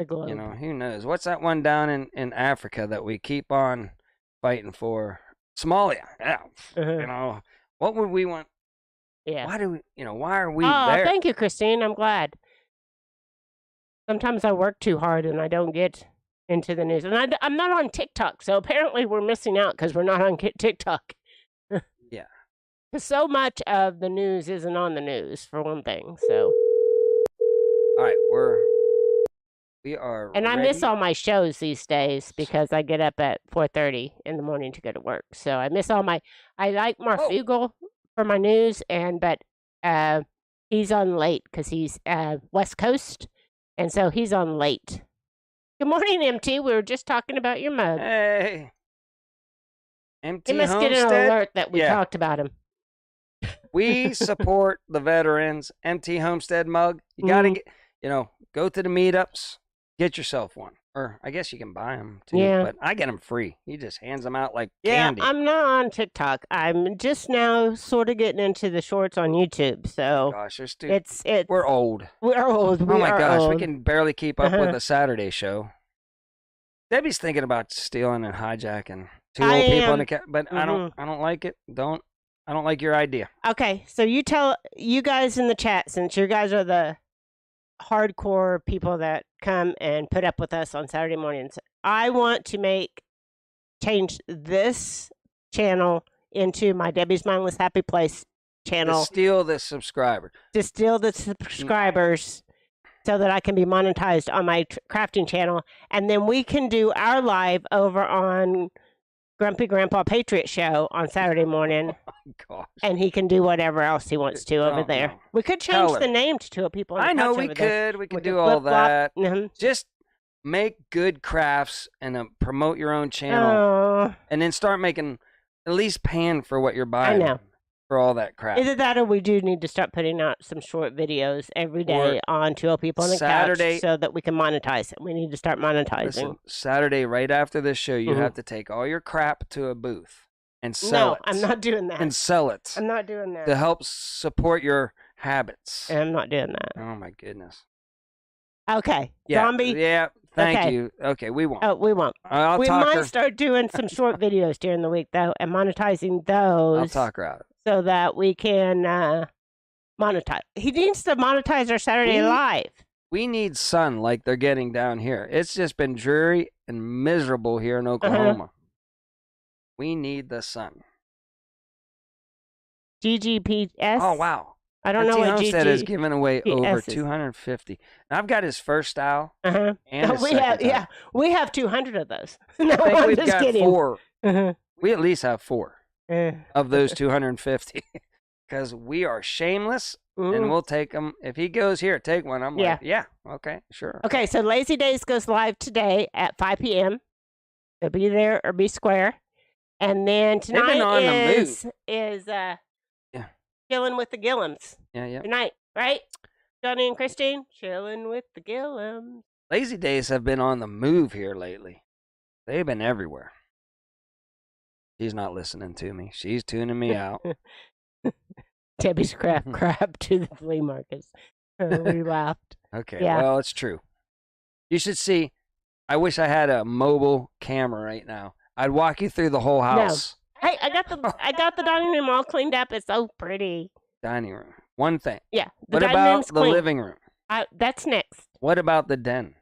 globe. You know, who knows? What's that one down in Africa that we keep on fighting for? Somalia. Yeah. You know, what would we want? Yeah. Why do we, why are we Oh, there? thank you, Christine. I'm glad. Sometimes I work too hard and I don't get into the news. And I'm not on TikTok, so apparently we're missing out because we're not on TikTok. Yeah. Because so much of the news isn't on the news, for one thing. So. All right, we are. And ready. I miss all my shows these days because I get up at 4:30 in the morning to go to work. So I miss all my. I like Marfugel for my news, but he's on late because he's West Coast, and so he's on late. Good morning, MT. We were just talking about your mug. Hey, MT He must Homestead. get an alert that we talked about him. We support the veterans. MT Homestead mug. You gotta get. Go to the meetups. Get yourself one. Or I guess you can buy them too. Yeah. But I get them free. He just hands them out like Yeah, candy. I'm not on TikTok. I'm just now sort of getting into the shorts on YouTube. So gosh, it's we're old. We're old. Oh my gosh, old. we can barely keep up with a Saturday show. Debbie's thinking about stealing and hijacking 2 old people on the couch, but I don't like it. I don't like your idea. Okay, so you tell you guys in the chat, since you guys are the hardcore people that come and put up with us on Saturday mornings. I want to change this channel into my Debbie's Mindless Happy Place channel. To steal the subscriber. To steal the subscribers so that I can be monetized on my crafting channel. And then we can do our live over on Grumpy Grandpa Patriot show on Saturday morning. Oh my gosh. And he can do whatever else he wants to over there. No. We could change the name to 2 people on the I know couch we over there. could. We could do all that. Mm-hmm. Just make good crafts and promote your own channel. And then start making at least paying for what you're buying. I know. For all that crap. Either that or we do need to start putting out some short videos every day on 2 people on the couch so that we can monetize it. We need to start monetizing. Listen, Saturday, right after this show, you have to take all your crap to a booth and sell it. No, I'm not doing that. And sell it. I'm not doing that. To help support your habits. I'm not doing that. Oh, my goodness. Okay. Yeah, Zombie. Yeah, thank you. Okay, we won't. Oh, we won't. We might start doing some short videos during the week, though, and monetizing those. I'll talk her out. So that we can monetize. He needs to monetize our Saturday Live. We need sun like they're getting down here. It's just been dreary and miserable here in Oklahoma. We need the sun. GGPS? Oh, wow. I don't know what Homestead has given away over 250. Now, I've got his first style and his second style. We have 200 of those. I think we've got 4. We at least have 4 of of those 250 because we are shameless and we'll take them. If he goes here, take one. I'm like, yeah, okay, sure. Okay, so Lazy Days goes live today at 5 p.m. So be there or be square. And then tonight is Chilling with the Gillums. Yeah. Tonight, right? Johnny and Christine, chilling with the Gillums. Lazy Days have been on the move here lately. They've been everywhere. She's not listening to me. She's tuning me out. Debbie's crap to the flea markets. We laughed. Okay, well, it's true. You should see. I wish I had a mobile camera right now. I'd walk you through the whole house. No. Hey, I got the dining room all cleaned up. It's so pretty. Dining room. One thing. Yeah. What about the living room? That's next. What about the den?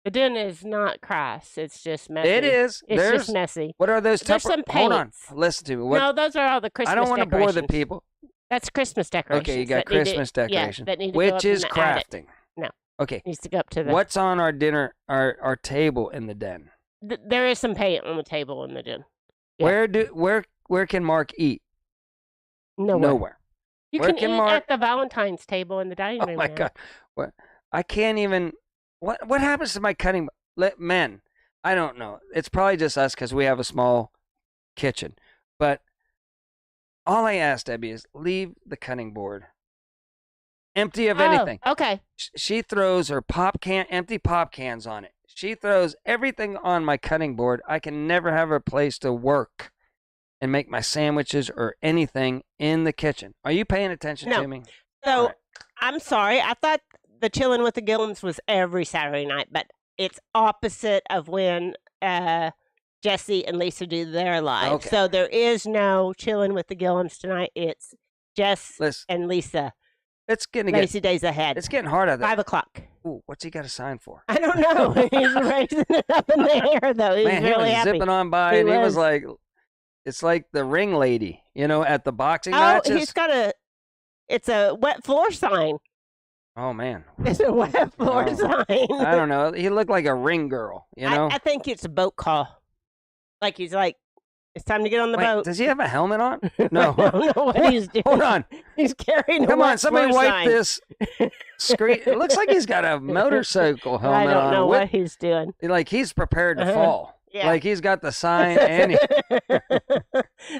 The den is not crass. It's just messy. It is. It's just messy. What are those? There's some paints. Hold on. Listen to me. No, those are all the Christmas decorations. I don't want to bore the people. That's Christmas decorations. Okay, you got Christmas decorations. That need to which go up is in the crafting. attic. No. Okay. Needs to go up to the. What's on our dinner, our table in the den? There is some paint on the table in the den. Yeah. Where can Mark eat? Nowhere. You Where can can eat Mark? at the Valentine's table in the dining Oh room my now. God! What? I can't even. What happens to my cutting? Men, I don't know. It's probably just us because we have a small kitchen. But all I ask Debbie is leave the cutting board empty of anything. Okay. She throws her empty pop cans on it. She throws everything on my cutting board. I can never have a place to work and make my sandwiches or anything in the kitchen. Are you paying attention to me? So I'm sorry. I thought the Chilling with the Gillums was every Saturday night, but it's opposite of when Jesse and Lisa do their live. Okay. So there is no Chilling with the Gillums tonight. It's Jess and Lisa. It's getting Lazy Days Ahead. It's getting hard out there. 5 o'clock. Ooh, what's he got to sign for? I don't know. He's raising it up in the air, though. He's Man, really he was happy. zipping on by, and he was like, it's like the ring lady, at the boxing matches. He's got it's a wet floor sign. Oh, man. It's a wet floor sign. I don't know. He looked like a ring girl, I think it's a boat call. Like he's like, it's time to get on the boat. Does he have a helmet on? No. I don't know what he's doing. Hold on. He's carrying Come a on, somebody wipe wipe this screen. It looks like he's got a motorcycle helmet on. I don't know what he's doing. Like he's prepared to fall. Yeah. Like he's got the sign and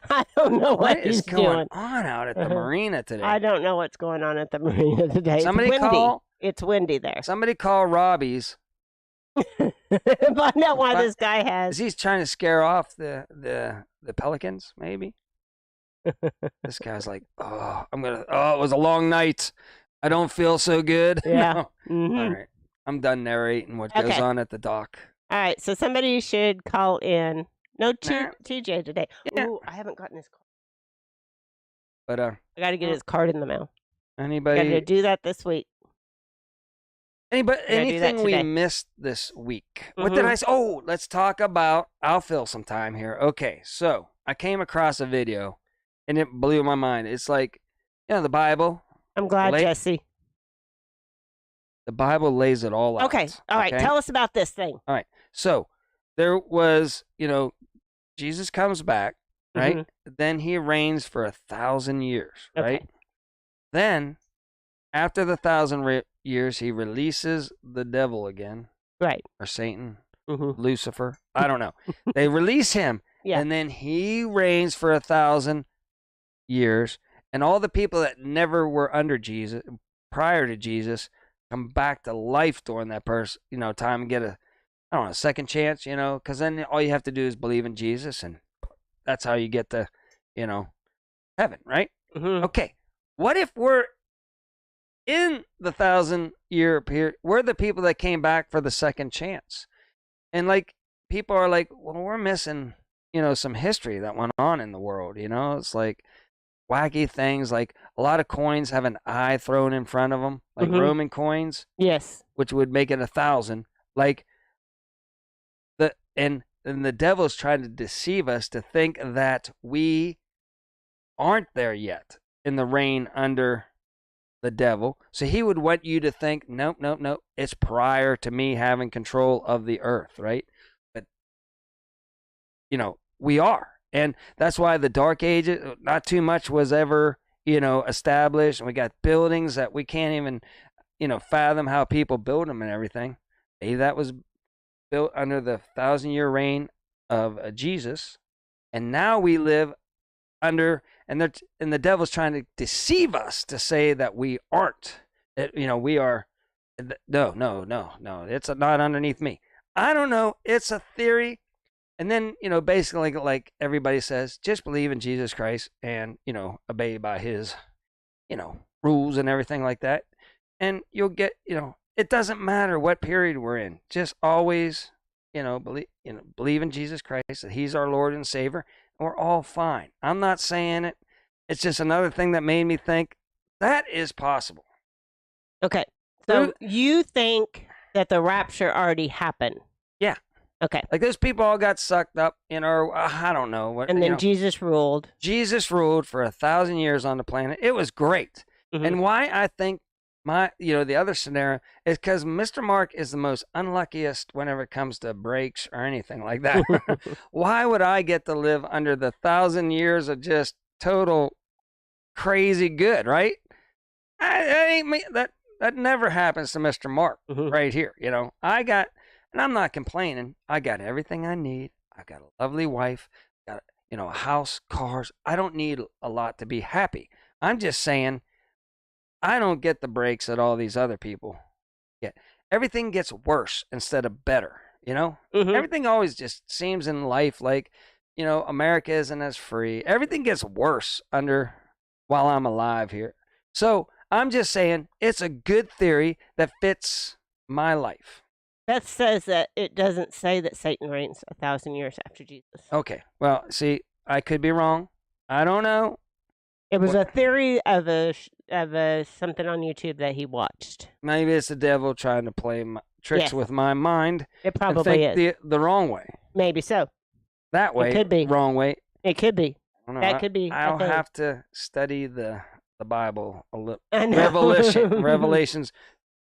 I don't know what he's doing. What is going on out at the marina today? I don't know what's going on at the marina today. Somebody it's windy. call. It's windy there. Somebody call Robbie's. Find out why this guy has. Is he trying to scare off the pelicans? Maybe. This guy's like, it was a long night. I don't feel so good. Yeah. No. Mm-hmm. All right. I'm done narrating what goes on at the dock. All right. So somebody should call in. No, TJ today. Yeah. Ooh, I haven't gotten his card. But I got to get his card in the mail. Anybody? Got to do that this week. Anything we missed this week? Mm-hmm. What did I say? Oh, let's talk about. I'll fill some time here. Okay, so I came across a video, and it blew my mind. It's like, the Bible. I'm glad, Jesse. The Bible lays it all out. Okay, all right. Tell us about this thing. All right. So there was, Jesus comes back, right? Mm-hmm. Then he reigns for 1,000 years, right? Okay. Then, after the 1,000 years, he releases the devil again. Right. Or Satan, Lucifer. I don't know. They release him. Yeah. And then he reigns for 1,000 years. And all the people that never were under Jesus, prior to Jesus, come back to life during that time and get a second chance, because then all you have to do is believe in Jesus, and that's how you get to, heaven, right? Mm-hmm. Okay. What if we're in the 1,000-year period? We're the people that came back for the second chance. And people are like, well, we're missing, some history that went on in the world, it's like wacky things, like a lot of coins have an eye thrown in front of them, like Roman coins. Yes. Which would make it 1,000. And the devil's trying to deceive us to think that we aren't there yet in the reign under the devil. So he would want you to think, nope, it's prior to me having control of the earth, right? But, we are. And that's why the Dark Ages, not too much was ever, established. And we got buildings that we can't even, fathom how people build them and everything. Maybe that was built under the 1,000-year reign of Jesus, and now we live under, and the devil's trying to deceive us to say that we aren't. We are. No. It's not underneath me. I don't know. It's a theory, and then basically, like everybody says, just believe in Jesus Christ and obey by His, rules and everything like that, and you'll get It doesn't matter what period we're in. Just always, believe in Jesus Christ, that He's our Lord and Savior, and we're all fine. I'm not saying it. It's just another thing that made me think that is possible. Okay. So you think that the rapture already happened? Yeah. Okay. Like those people all got sucked up in our, I don't know. And then Jesus ruled. Jesus ruled for 1,000 years on the planet. It was great. Mm-hmm. And why I think the other scenario is because Mr. Mark is the most unluckiest whenever it comes to breaks or anything like that. Why would I get to live under the 1,000 years of just total crazy good, right? That ain't me. That never happens to Mr. Mark right here. And I'm not complaining. I got everything I need. I got a lovely wife, got a house, cars. I don't need a lot to be happy. I'm just saying I don't get the breaks that all these other people get. Everything gets worse instead of better, Everything always just seems in life like, America isn't as free. Everything gets worse while I'm alive here. So I'm just saying it's a good theory that fits my life. That says that it doesn't say that Satan reigns 1,000 years after Jesus. Okay. Well, see, I could be wrong. I don't know. It was a theory of a something on YouTube that he watched. Maybe it's the devil trying to play tricks with my mind. It probably is. The wrong way. Maybe so. That way. It could be. Wrong way. It could be. I don't know. That could be. I'll have to study the Bible a little. I know. Revelations.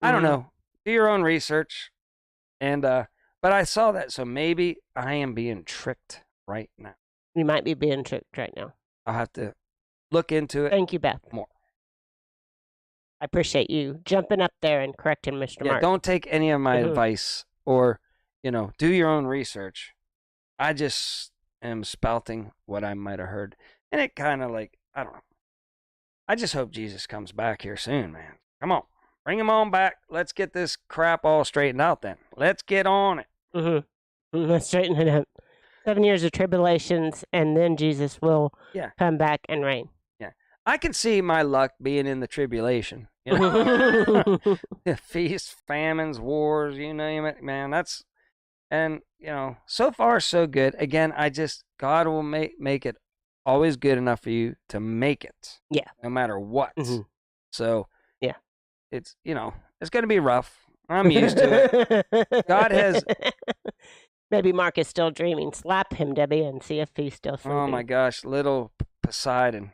I don't know. Do your own research. And but I saw that, so maybe I am being tricked right now. You might be being tricked right now. I'll have to look into it. Thank you, Beth. More. I appreciate you jumping up there and correcting Mr. Mark. Don't take any of my advice or, do your own research. I just am spouting what I might have heard. And it kind of I don't know. I just hope Jesus comes back here soon, man. Come on. Bring him on back. Let's get this crap all straightened out then. Let's get on it. Let's straighten it out. 7 years of tribulations, and then Jesus will come back and reign. Yeah. I can see my luck being in the tribulation. Feasts, famines, wars, you name it, man. So far so good. Again, God will make it always good enough for you to make it. Yeah. No matter what. So, yeah. It's, it's going to be rough. I'm used to it. God has... Maybe Mark is still dreaming. Slap him, Debbie, and see if he's still sleeping. Oh, my gosh. Little Poseidon.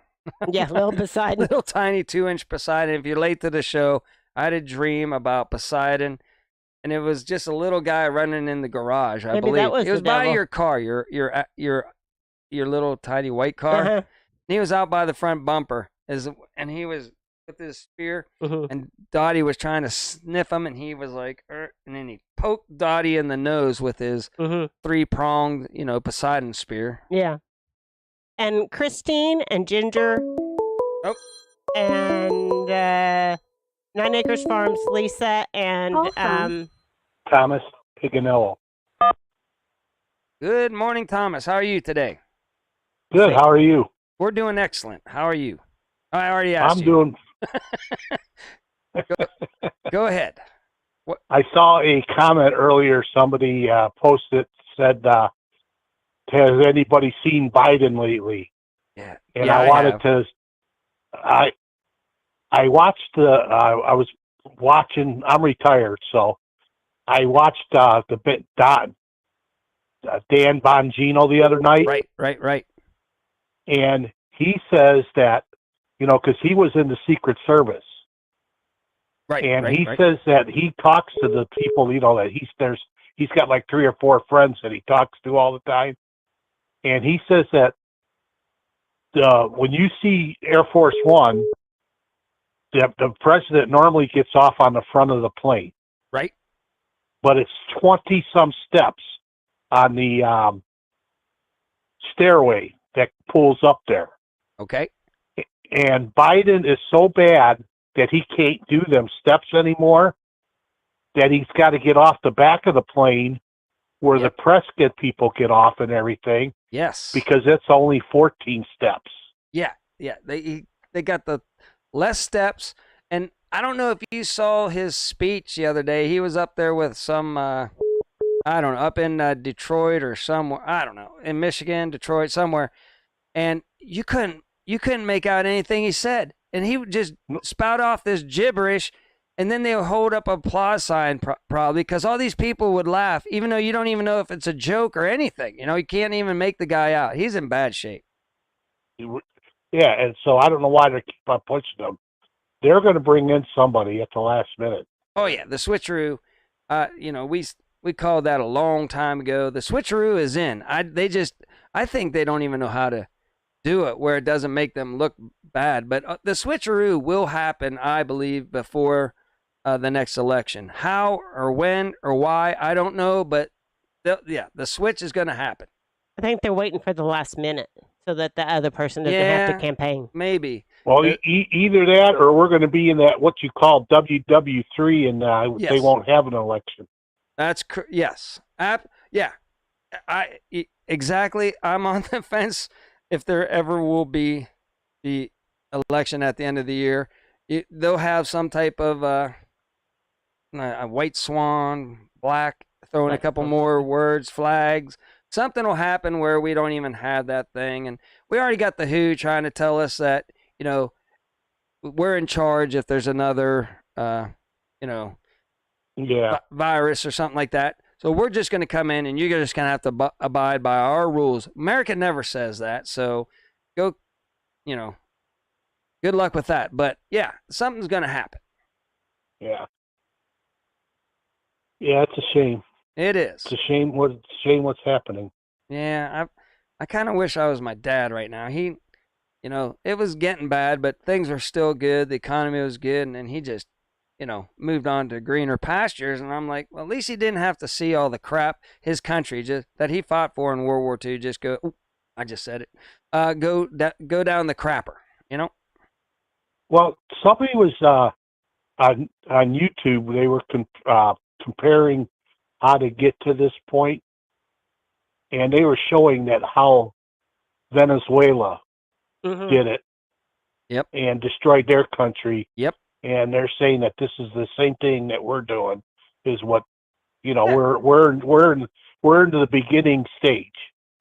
Yeah, little Poseidon. Little tiny 2-inch Poseidon. If you're late to the show, I had a dream about Poseidon, and it was just a little guy running in the garage, I believe. That was it was by your car, your little tiny white car. And he was out by the front bumper, and he was with his spear, and Dottie was trying to sniff him, and he was like, and then he poked Dottie in the nose with his 3-pronged, Poseidon spear. Yeah. And Christine and Ginger. Oh. And 9 Acres Farms, Lisa, and Thomas Piganello. Good morning, Thomas. How are you today? Good. How are you? We're doing excellent. How are you? I already asked I'm doing. Go ahead. What? I saw a comment earlier. Somebody posted, said, "Has anybody seen Biden lately?" Yeah. And I wanted to. I watched I was watching. I'm retired, so I watched Dan Bongino the other night. Right. And he says that, because he was in the Secret Service. Right. And he says that he talks to the people, that he's got like 3 or 4 friends that he talks to all the time. And he says that when you see Air Force One, the president normally gets off on the front of the plane. Right. But it's 20-some steps on the stairway that pulls up there. Okay. And Biden is so bad that he can't do them steps anymore, that he's got to get off the back of the plane where the press people get off and everything. Yes. Because it's only 14 steps. Yeah. They got the less steps. And I don't know if you saw his speech the other day. He was up there with some, I don't know, up in Detroit or somewhere. I don't know, in Michigan, Detroit, somewhere. And you couldn't make out anything he said. And he would just spout off this gibberish, and then they would hold up a applause sign probably, because all these people would laugh, even though you don't even know if it's a joke or anything. You can't even make the guy out. He's in bad shape. Yeah, and so I don't know why they keep on pushing him. They're going to bring in somebody at the last minute. Oh, yeah, the switcheroo. We called that a long time ago. The switcheroo is in. I think they don't even know how to do it where it doesn't make them look bad. But the switcheroo will happen, I believe, before the next election. How or when or why, I don't know, but the switch is going to happen. I think they're waiting for the last minute so that the other person doesn't have to campaign. Maybe. Well, either that or we're going to be in that what you call WW3, and they won't have an election. That's yes. Yeah. Exactly. I'm on the fence if there ever will be the election at the end of the year. They'll have some type of a white swan, black, throw in a couple more words, flags. Something will happen where we don't even have that thing. And we already got the WHO trying to tell us that, we're in charge if there's another, virus or something like that. So we're just going to come in and you're just going to have to abide by our rules. America never says that. So go, good luck with that. But yeah, something's going to happen. Yeah. Yeah, it's a shame. It is. It's a shame what's happening. Yeah, I kind of wish I was my dad right now. He, it was getting bad, but things were still good. The economy was good, and then he just, moved on to greener pastures. And I'm like, well, at least he didn't have to see all the crap his country just that he fought for in World War II. Just go. Ooh, I just said it. Go down the crapper. Well, somebody was on YouTube. They were comparing how to get to this point, and they were showing that how Venezuela did it. Yep. And destroyed their country. Yep. And they're saying that this is the same thing that we're doing. Is what we're into the beginning stage.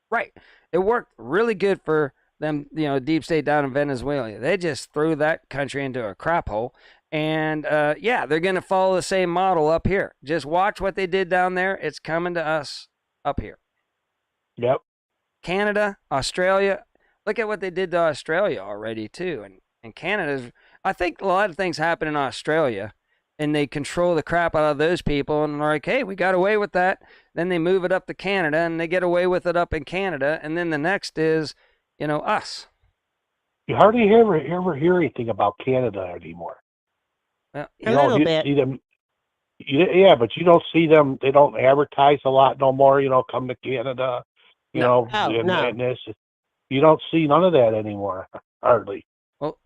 Right. It worked really good for them. Deep state down in Venezuela. They just threw that country into a crap hole. And, they're going to follow the same model up here. Just watch what they did down there. It's coming to us up here. Yep. Canada, Australia. Look at what they did to Australia already, too. And Canada's, I think a lot of things happen in Australia, and they control the crap out of those people. And they're like, hey, we got away with that. Then they move it up to Canada, and they get away with it up in Canada. And then the next is, us. You hardly ever hear anything about Canada anymore. Well, a little bit. See them, yeah, but you don't see them. They don't advertise a lot no more. Come to Canada. And this. You don't see none of that anymore, hardly. Well,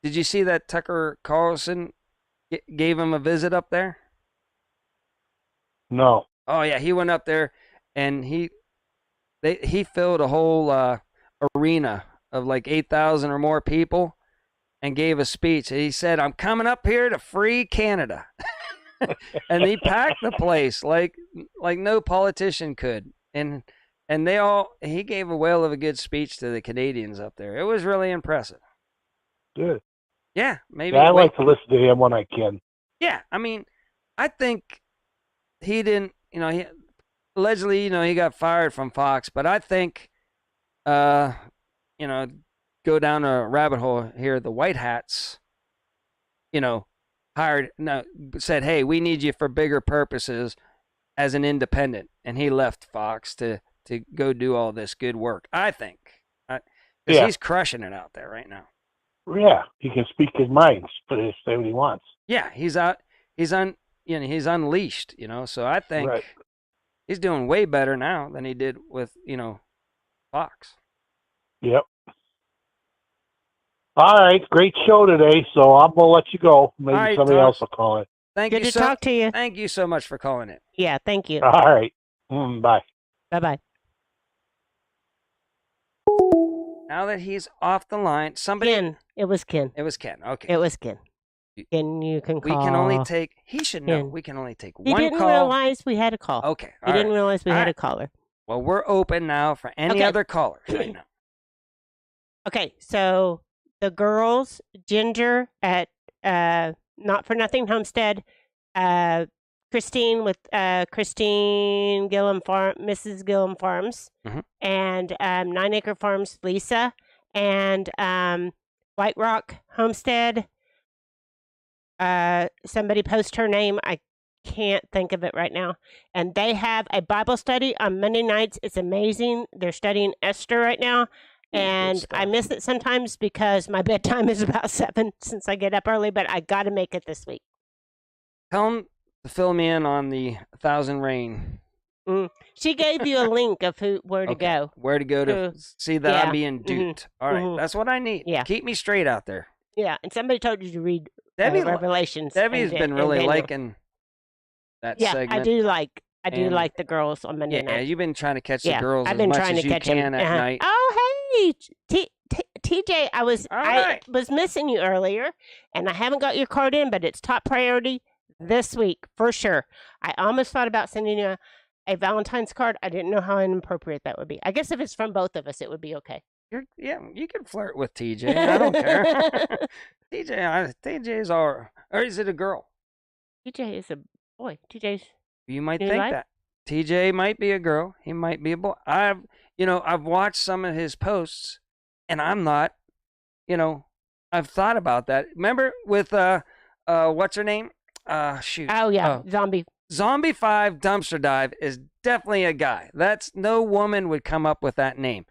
did you see that Tucker Carlson gave him a visit up there? No. Oh yeah, he went up there, and he filled a whole arena of like 8,000 or more people. And gave a speech. He said, I'm coming up here to free Canada. And he packed the place like no politician could. And he gave a whale of a good speech to the Canadians up there. It was really impressive. Good. Yeah, maybe. Yeah, I like to listen to him when I can. Yeah, I mean, I think he didn't, he allegedly, he got fired from Fox, but I think, go down a rabbit hole here. The White Hats, said, hey, we need you for bigger purposes as an independent. And he left Fox to go do all this good work, I think. Because he's crushing it out there right now. Yeah, he can speak his mind, but say what he wants. Yeah, he's unleashed, so I think he's doing way better now than he did with, Fox. Yep. All right, great show today. So I'm gonna let you go. Maybe somebody else will call it. Good to talk to you. Thank you so much for calling it. Yeah, thank you. All right. Bye. Bye. Now that he's off the line, Ken. It was Ken. It was Ken. Okay. It was Ken. Ken, you can call. We can only take. He should know. Ken. We can only take He one didn't call. realize we had a call. Okay. He didn't realize we had a caller. Well, we're open now for any other callers right now. Okay, so the girls, Ginger at Not For Nothing Homestead, Christine with Christine Gillum Mrs. Gillum Farms, and 9 Acre Farms, Lisa, and White Rock Homestead. Somebody post her name. I can't think of it right now. And they have a Bible study on Monday nights. It's amazing. They're studying Esther right now. And I stuff. miss it sometimes because my bedtime is about 7 since I get up early, but I got to make it this week. Tell him to fill me in on the 1,000 Rain. She gave you a link of where to go. Where to go to see that yeah. I'm being duped. All right, that's what I need. Yeah. Keep me straight out there. Yeah, and somebody told you to read Revelations. Debbie's been really liking that segment. I do like the girls on Monday night. Yeah, you've been trying to catch the girls I've been as much trying as to you catch can them. at night. Oh, hey, TJ, I was right. missing you earlier, and I haven't got your card in, but it's top priority this week for sure. I almost thought about sending you a Valentine's card. I didn't know how inappropriate that would be. I guess if it's from both of us, it would be okay. You can flirt with TJ. I don't care. TJ's or is it a girl? TJ is a boy. TJ's. You might think that. TJ might be a girl. He might be a boy. I've watched some of his posts, and I'm not. I've thought about that. Remember with what's her name? Shoot. Oh yeah, Zombie. Zombie 5 Dumpster Dive is definitely a guy. No woman would come up with that name.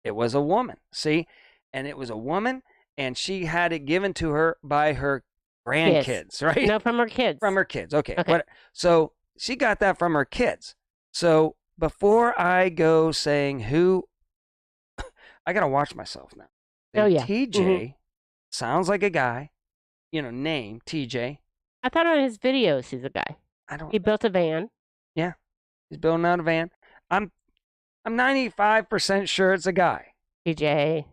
It was a woman. See, and it was a woman, and she had it given to her by her grandkids, right? No, from her kids. From her kids. Okay. So she got that from her kids. So before I go saying who, I gotta watch myself now. Oh yeah. TJ sounds like a guy. Name TJ. I thought on his videos he's a guy. He built a van. Yeah, he's building out a van. I'm 95% sure it's a guy. TJ.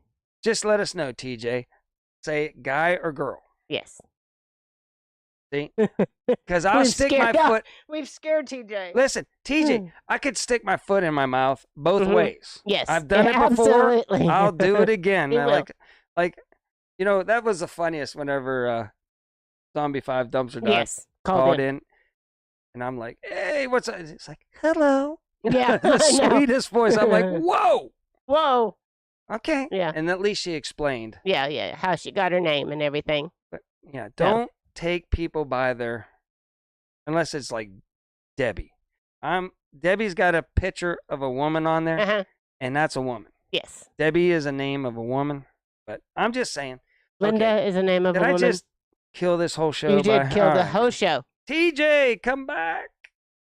Just let us know, TJ. Say guy or girl. Yes. See? Because I'll stick my foot. We've scared TJ. Listen, TJ, I could stick my foot in my mouth both ways. Yes. I've done it before. Absolutely. I'll do it again. Like, that was the funniest whenever Zombie 5 Dumpster Dive called in. And I'm like, hey, what's up? It's like, hello. Yeah. The sweetest voice. I'm like, whoa. Whoa. Okay. Yeah. And at least she explained. Yeah. How she got her name and everything. But don't take people by their, unless it's like Debbie. Debbie's got a picture of a woman on there, and that's a woman. Yes. Debbie is a name of a woman, but I'm just saying. Linda is a name of a woman. Did I just kill this whole show? You did kill the whole show. TJ, come back.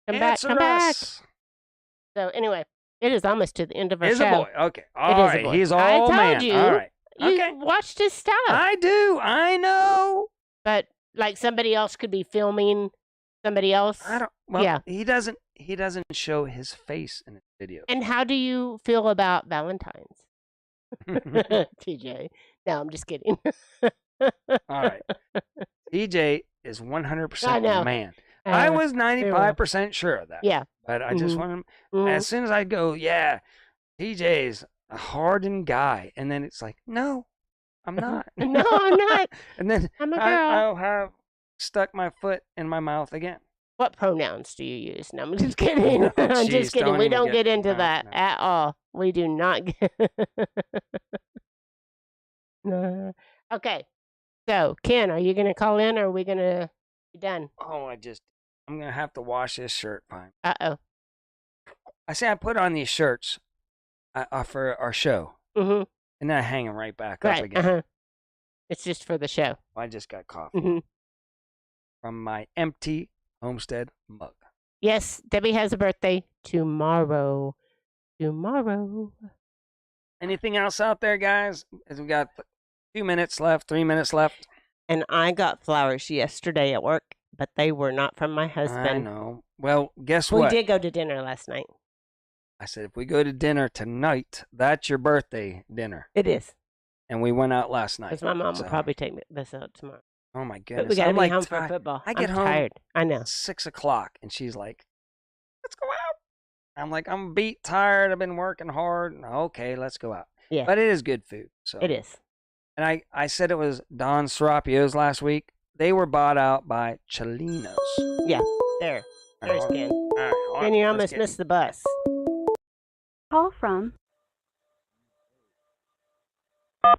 Come back. So anyway, it is almost to the end of our show. He's a boy. Okay. All right. He's all man. I told you. All right. You watched his stuff. I do. I know. But like somebody else could be filming somebody else. He doesn't show his face in his video. And how do you feel about Valentine's? TJ. No, I'm just kidding. All right. TJ is 100% man. I was 95% sure of that. Yeah. But I just want to, as soon as I go, TJ's a hardened guy. And then it's like, no, I'm not. No, I'm not. And then I'm a girl. I'll have stuck my foot in my mouth again. What pronouns do you use? No, I'm just kidding. No, I'm just kidding. We don't get into that at all. We do not get. Okay. So, Ken, are you going to call in or are we going to be done? Oh, I'm going to have to wash this shirt, fine. Uh-oh. I put on these shirts for our show. Mm-hmm. And then I hang them right back up again. Uh-huh. It's just for the show. I just got coffee from my empty Homestead mug. Yes, Debbie has a birthday tomorrow. Anything else out there, guys? As we got 2 minutes left, 3 minutes left. And I got flowers yesterday at work, but they were not from my husband. I know. Well, guess what? We did go to dinner last night. I said, if we go to dinner tonight, that's your birthday dinner. It is. And we went out last night. Because my mom will probably take this out tomorrow. Oh, my goodness. But we got to be home for football. I get home tired. I know. 6 o'clock, and she's like, let's go out. I'm like, I'm beat, tired. I've been working hard. Okay, let's go out. Yeah. But it is good food. So. It is. And I said it was Don Serapios last week. They were bought out by Cholinos. Yeah, there's Ken. All right, And you almost missed the bus. Call from. All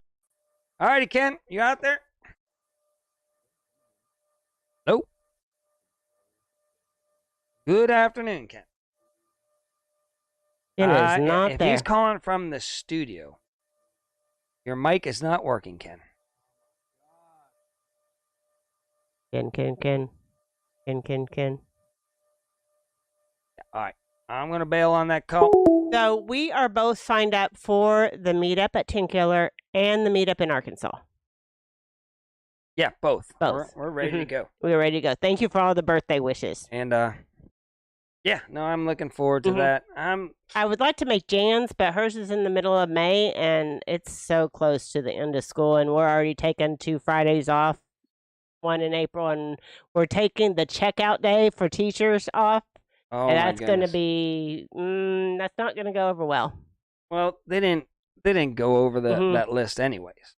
righty, Ken, you out there? Nope. Good afternoon, Ken. Ken is not if there. he's calling from the studio, Your mic is not working, Ken. Ken. All right. I'm going to bail on that call. So we are both signed up for the meetup at Killer and the meetup in Arkansas. Yeah, both. Both. We're ready to go. We're ready to go. Thank you for all the birthday wishes. And yeah, no, I'm looking forward to that. I would like to make Jan's, but hers is in the middle of May, and it's so close to the end of school, and we're already taking 2 Fridays off, one in April, and we're taking the checkout day for teachers off. Oh, and my that's going to goodness. be that's not going to go over well. Well, they didn't go over that list anyways.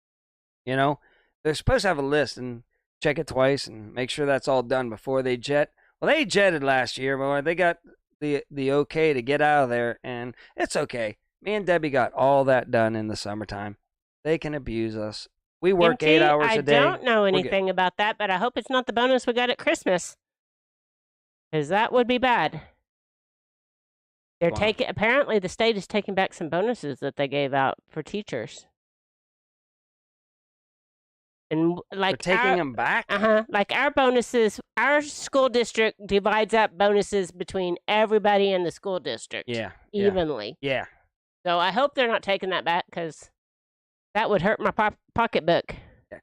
You know, they're supposed to have a list and check it twice and make sure that's all done before they jet. Well, they jetted last year, but they got the okay to get out of there, and it's okay. Me and Debbie got all that done in the summertime. They can abuse us. We work 8 hours a day. I don't know anything about that, but I hope it's not the bonus we got at Christmas. Because that would be bad. They're taking. Apparently, the state is taking back some bonuses that they gave out for teachers. And like they're taking them back. Like our bonuses, our school district divides up bonuses between everybody in the school district. Yeah. Evenly. Yeah. So I hope they're not taking that back because that would hurt my pocketbook. Yeah.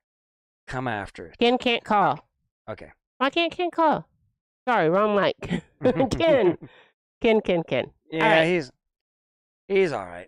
Come after it. Ken can't call. Okay. Why can't Ken call? Sorry, wrong mic. Ken. Yeah, right. he's all right.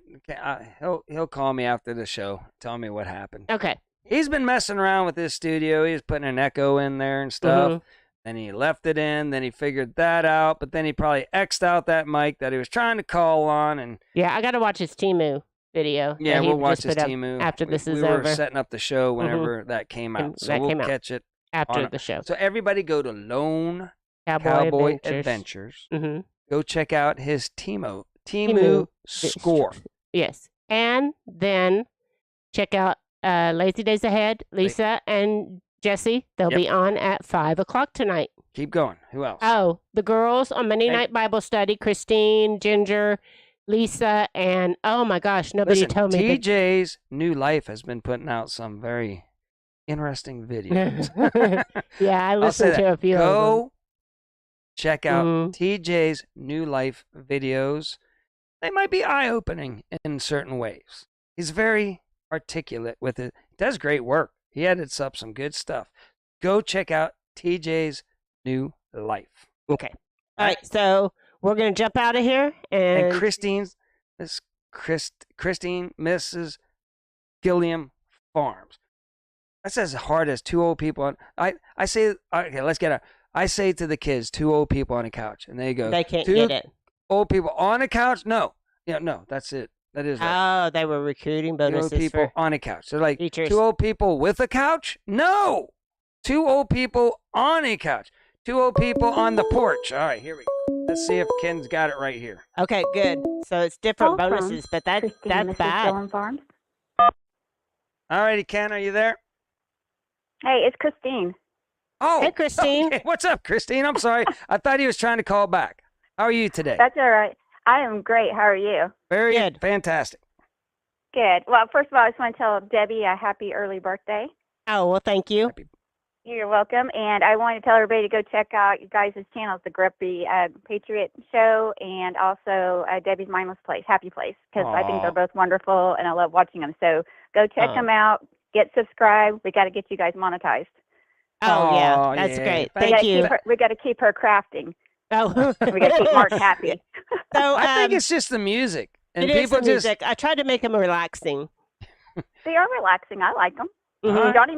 He'll call me after the show, tell me what happened. Okay. He's been messing around with his studio. He's putting an echo in there and stuff. Then he left it in. Then he figured that out. But then he probably X'd out that mic that he was trying to call on. And yeah, I got to watch his Timu video. Yeah, we'll watch his Timu after this is over. over. We were setting up the show whenever that came out. So we'll catch it after the show. So everybody go to Lone Cowboy Adventures. Go check out his Timu score. Yes. And then check out Lazy Days Ahead, Lisa and Jesse. They'll be on at 5 o'clock tonight. Keep going. Who else? Oh, the girls on Monday Night Bible Study, Christine, Ginger, Lisa, and oh my gosh, nobody told me. TJ's New Life has been putting out some very interesting videos. Yeah, I listened to a few of them. Go check out TJ's New Life videos. They might be eye-opening in certain ways. He's very articulate with it. He does great work. He edits up some good stuff. Go check out TJ's New Life. Okay. All right, so we're going to jump out of here. And Christine, Mrs. Gilliam Farms. That's as hard as 2 old people on. I say, okay, let's get out. I say to the kids, 2 old people on a couch, and they go, they can't get it. Old people on a couch? No. Yeah, no, that's it. That is right. Oh, they were recruiting bonuses 2 old people for on a couch. They're like, teachers. 2 old people with a couch? No. 2 old people on a couch. 2 old people on the porch. All right, here we go. Let's see if Ken's got it right here. Okay, good. So it's different bonuses, but that's bad. Farms. All righty, Ken, are you there? Hey, it's Christine. Oh, hey, Christine. Okay. What's up, Christine? I'm sorry. I thought he was trying to call back. How are you today? That's all right. I am great. How are you? Very good. Fantastic. Good. Well, first of all, I just want to tell Debbie a happy early birthday. Oh, well, thank you. You're welcome. And I want to tell everybody to go check out you guys' channels, the Grumpy Patriot Show and also Debbie's Mindless Place, Happy Place, because I think they're both wonderful and I love watching them. So go check them out. Get subscribed. We got to get you guys monetized. Oh, yeah. That's great. Thank you. We got to keep her crafting. Oh, we got to keep Mark happy. So I think it's just the music. And it people is the music. I tried to make them relaxing. They are relaxing. I like them. Mm-hmm. Johnny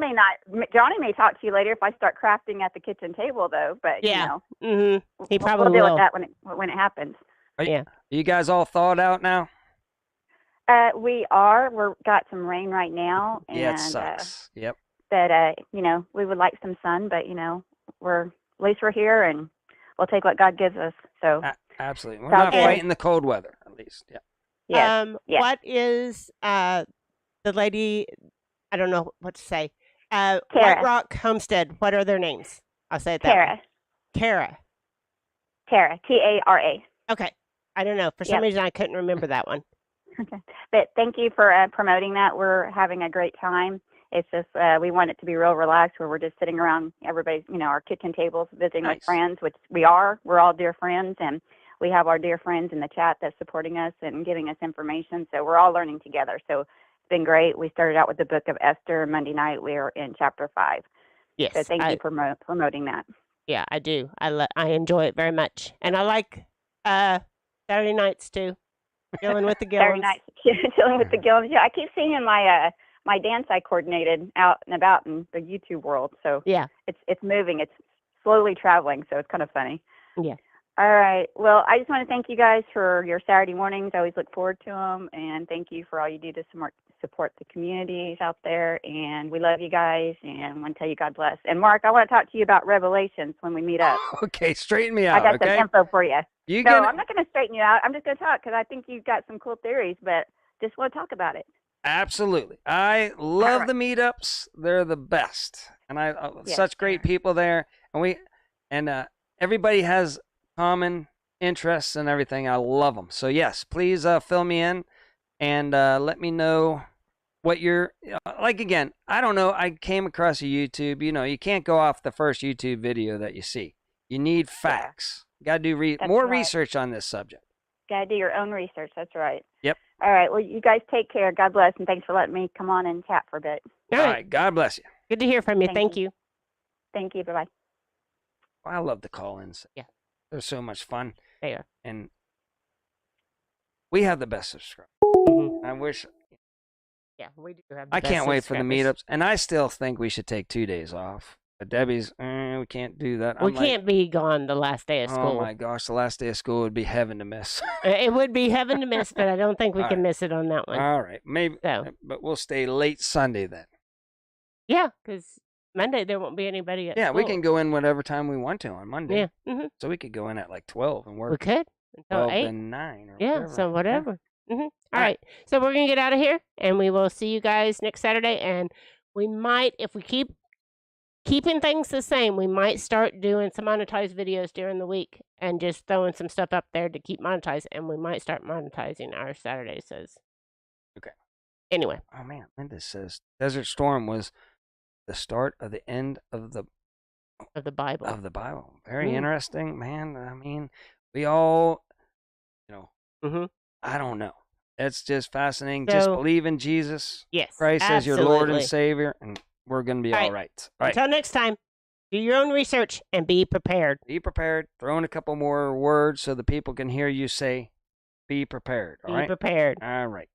may talk to you later if I start crafting at the kitchen table, though. But yeah, you know, he probably we'll deal will. with that when it happens. Are you guys all thawed out now? We are. We're got some rain right now, and yeah, it sucks. Yep. But you know, we would like some sun, but you know, at least we're here, and we'll take what God gives us. So absolutely, we're not fighting the cold weather, at least. Yeah. Yes. What is the lady? I don't know what to say. Kara. White Rock Homestead. What are their names? I'll say it that way. Kara. Kara. Tara. Tara. Okay. I don't know. For some reason, I couldn't remember that one. Okay. But thank you for promoting that. We're having a great time. It's just we want it to be real relaxed, where we're just sitting around everybody's, our kitchen tables, visiting with friends, which we are. We're all dear friends, and we have our dear friends in the chat that's supporting us and giving us information. So we're all learning together. So it's been great. We started out with the book of Esther. Monday night we are in chapter 5. Yes. So thank you for promoting that. Yeah, I do. I enjoy it very much, and I like Saturday nights too. Dealing with the Gillums. Saturday nights, dealing with the Gillums. Yeah, I keep seeing my dance I coordinated out and about in the YouTube world. So yeah, it's moving. It's slowly traveling. So it's kind of funny. Yeah. All right. Well, I just want to thank you guys for your Saturday mornings. I always look forward to them, and thank you for all you do to support the communities out there. And we love you guys, and want to tell you God bless. And Mark, I want to talk to you about Revelations when we meet up. Okay, straighten me out. I got some info for you. I'm not going to straighten you out. I'm just going to talk because I think you've got some cool theories, but just want to talk about it. Absolutely. I love the meetups. They're the best. And such great people there. And everybody has common interests and everything. I love them. So yes, please fill me in and let me know what you're like. Again, I don't know. I came across a YouTube. You can't go off the first YouTube video that you see. You need facts. You got to do more research on this subject. Got to do your own research. That's right. Yep. All right. Well, you guys take care. God bless, and thanks for letting me come on and chat for a bit. All right. God bless you. Good to hear from you. Thank you. Thank you. Bye-bye. I love the call-ins. Yeah. They're so much fun. They are. And we have the best subscribers. Mm-hmm. I wish. Yeah, we do have I can't wait for the meetups. And I still think we should take 2 days off. But Debbie's, we can't do that. We can't be gone the last day of school. Oh, my gosh. The last day of school would be heaven to miss. It would be heaven to miss, but I don't think we can miss it on that one. All right. Maybe. So. But we'll stay late Sunday then. Yeah, because Monday there won't be anybody at school. Yeah, we can go in whatever time we want to on Monday. Yeah. Mm-hmm. So we could go in at like 12 and work. We could. Until 12 8. and 9 or whatever. So whatever. Yeah. Mm-hmm. All right. So we're going to get out of here, and we will see you guys next Saturday. And we might, if we keeping things the same, we might start doing some monetized videos during the week and just throwing some stuff up there to keep monetized. And we might start monetizing our Saturdays. Okay. Anyway. Oh, man. Linda says Desert Storm was the start of the end of the Bible. Of the Bible. Very interesting, man. I mean, we all, I don't know. It's just fascinating. Just believe in Jesus. Yes. Christ as your Lord and Savior, and we're going to be all right. All right. Until next time, do your own research and be prepared. Be prepared. Throw in a couple more words so the people can hear you say, be prepared. All right? Be prepared. All right.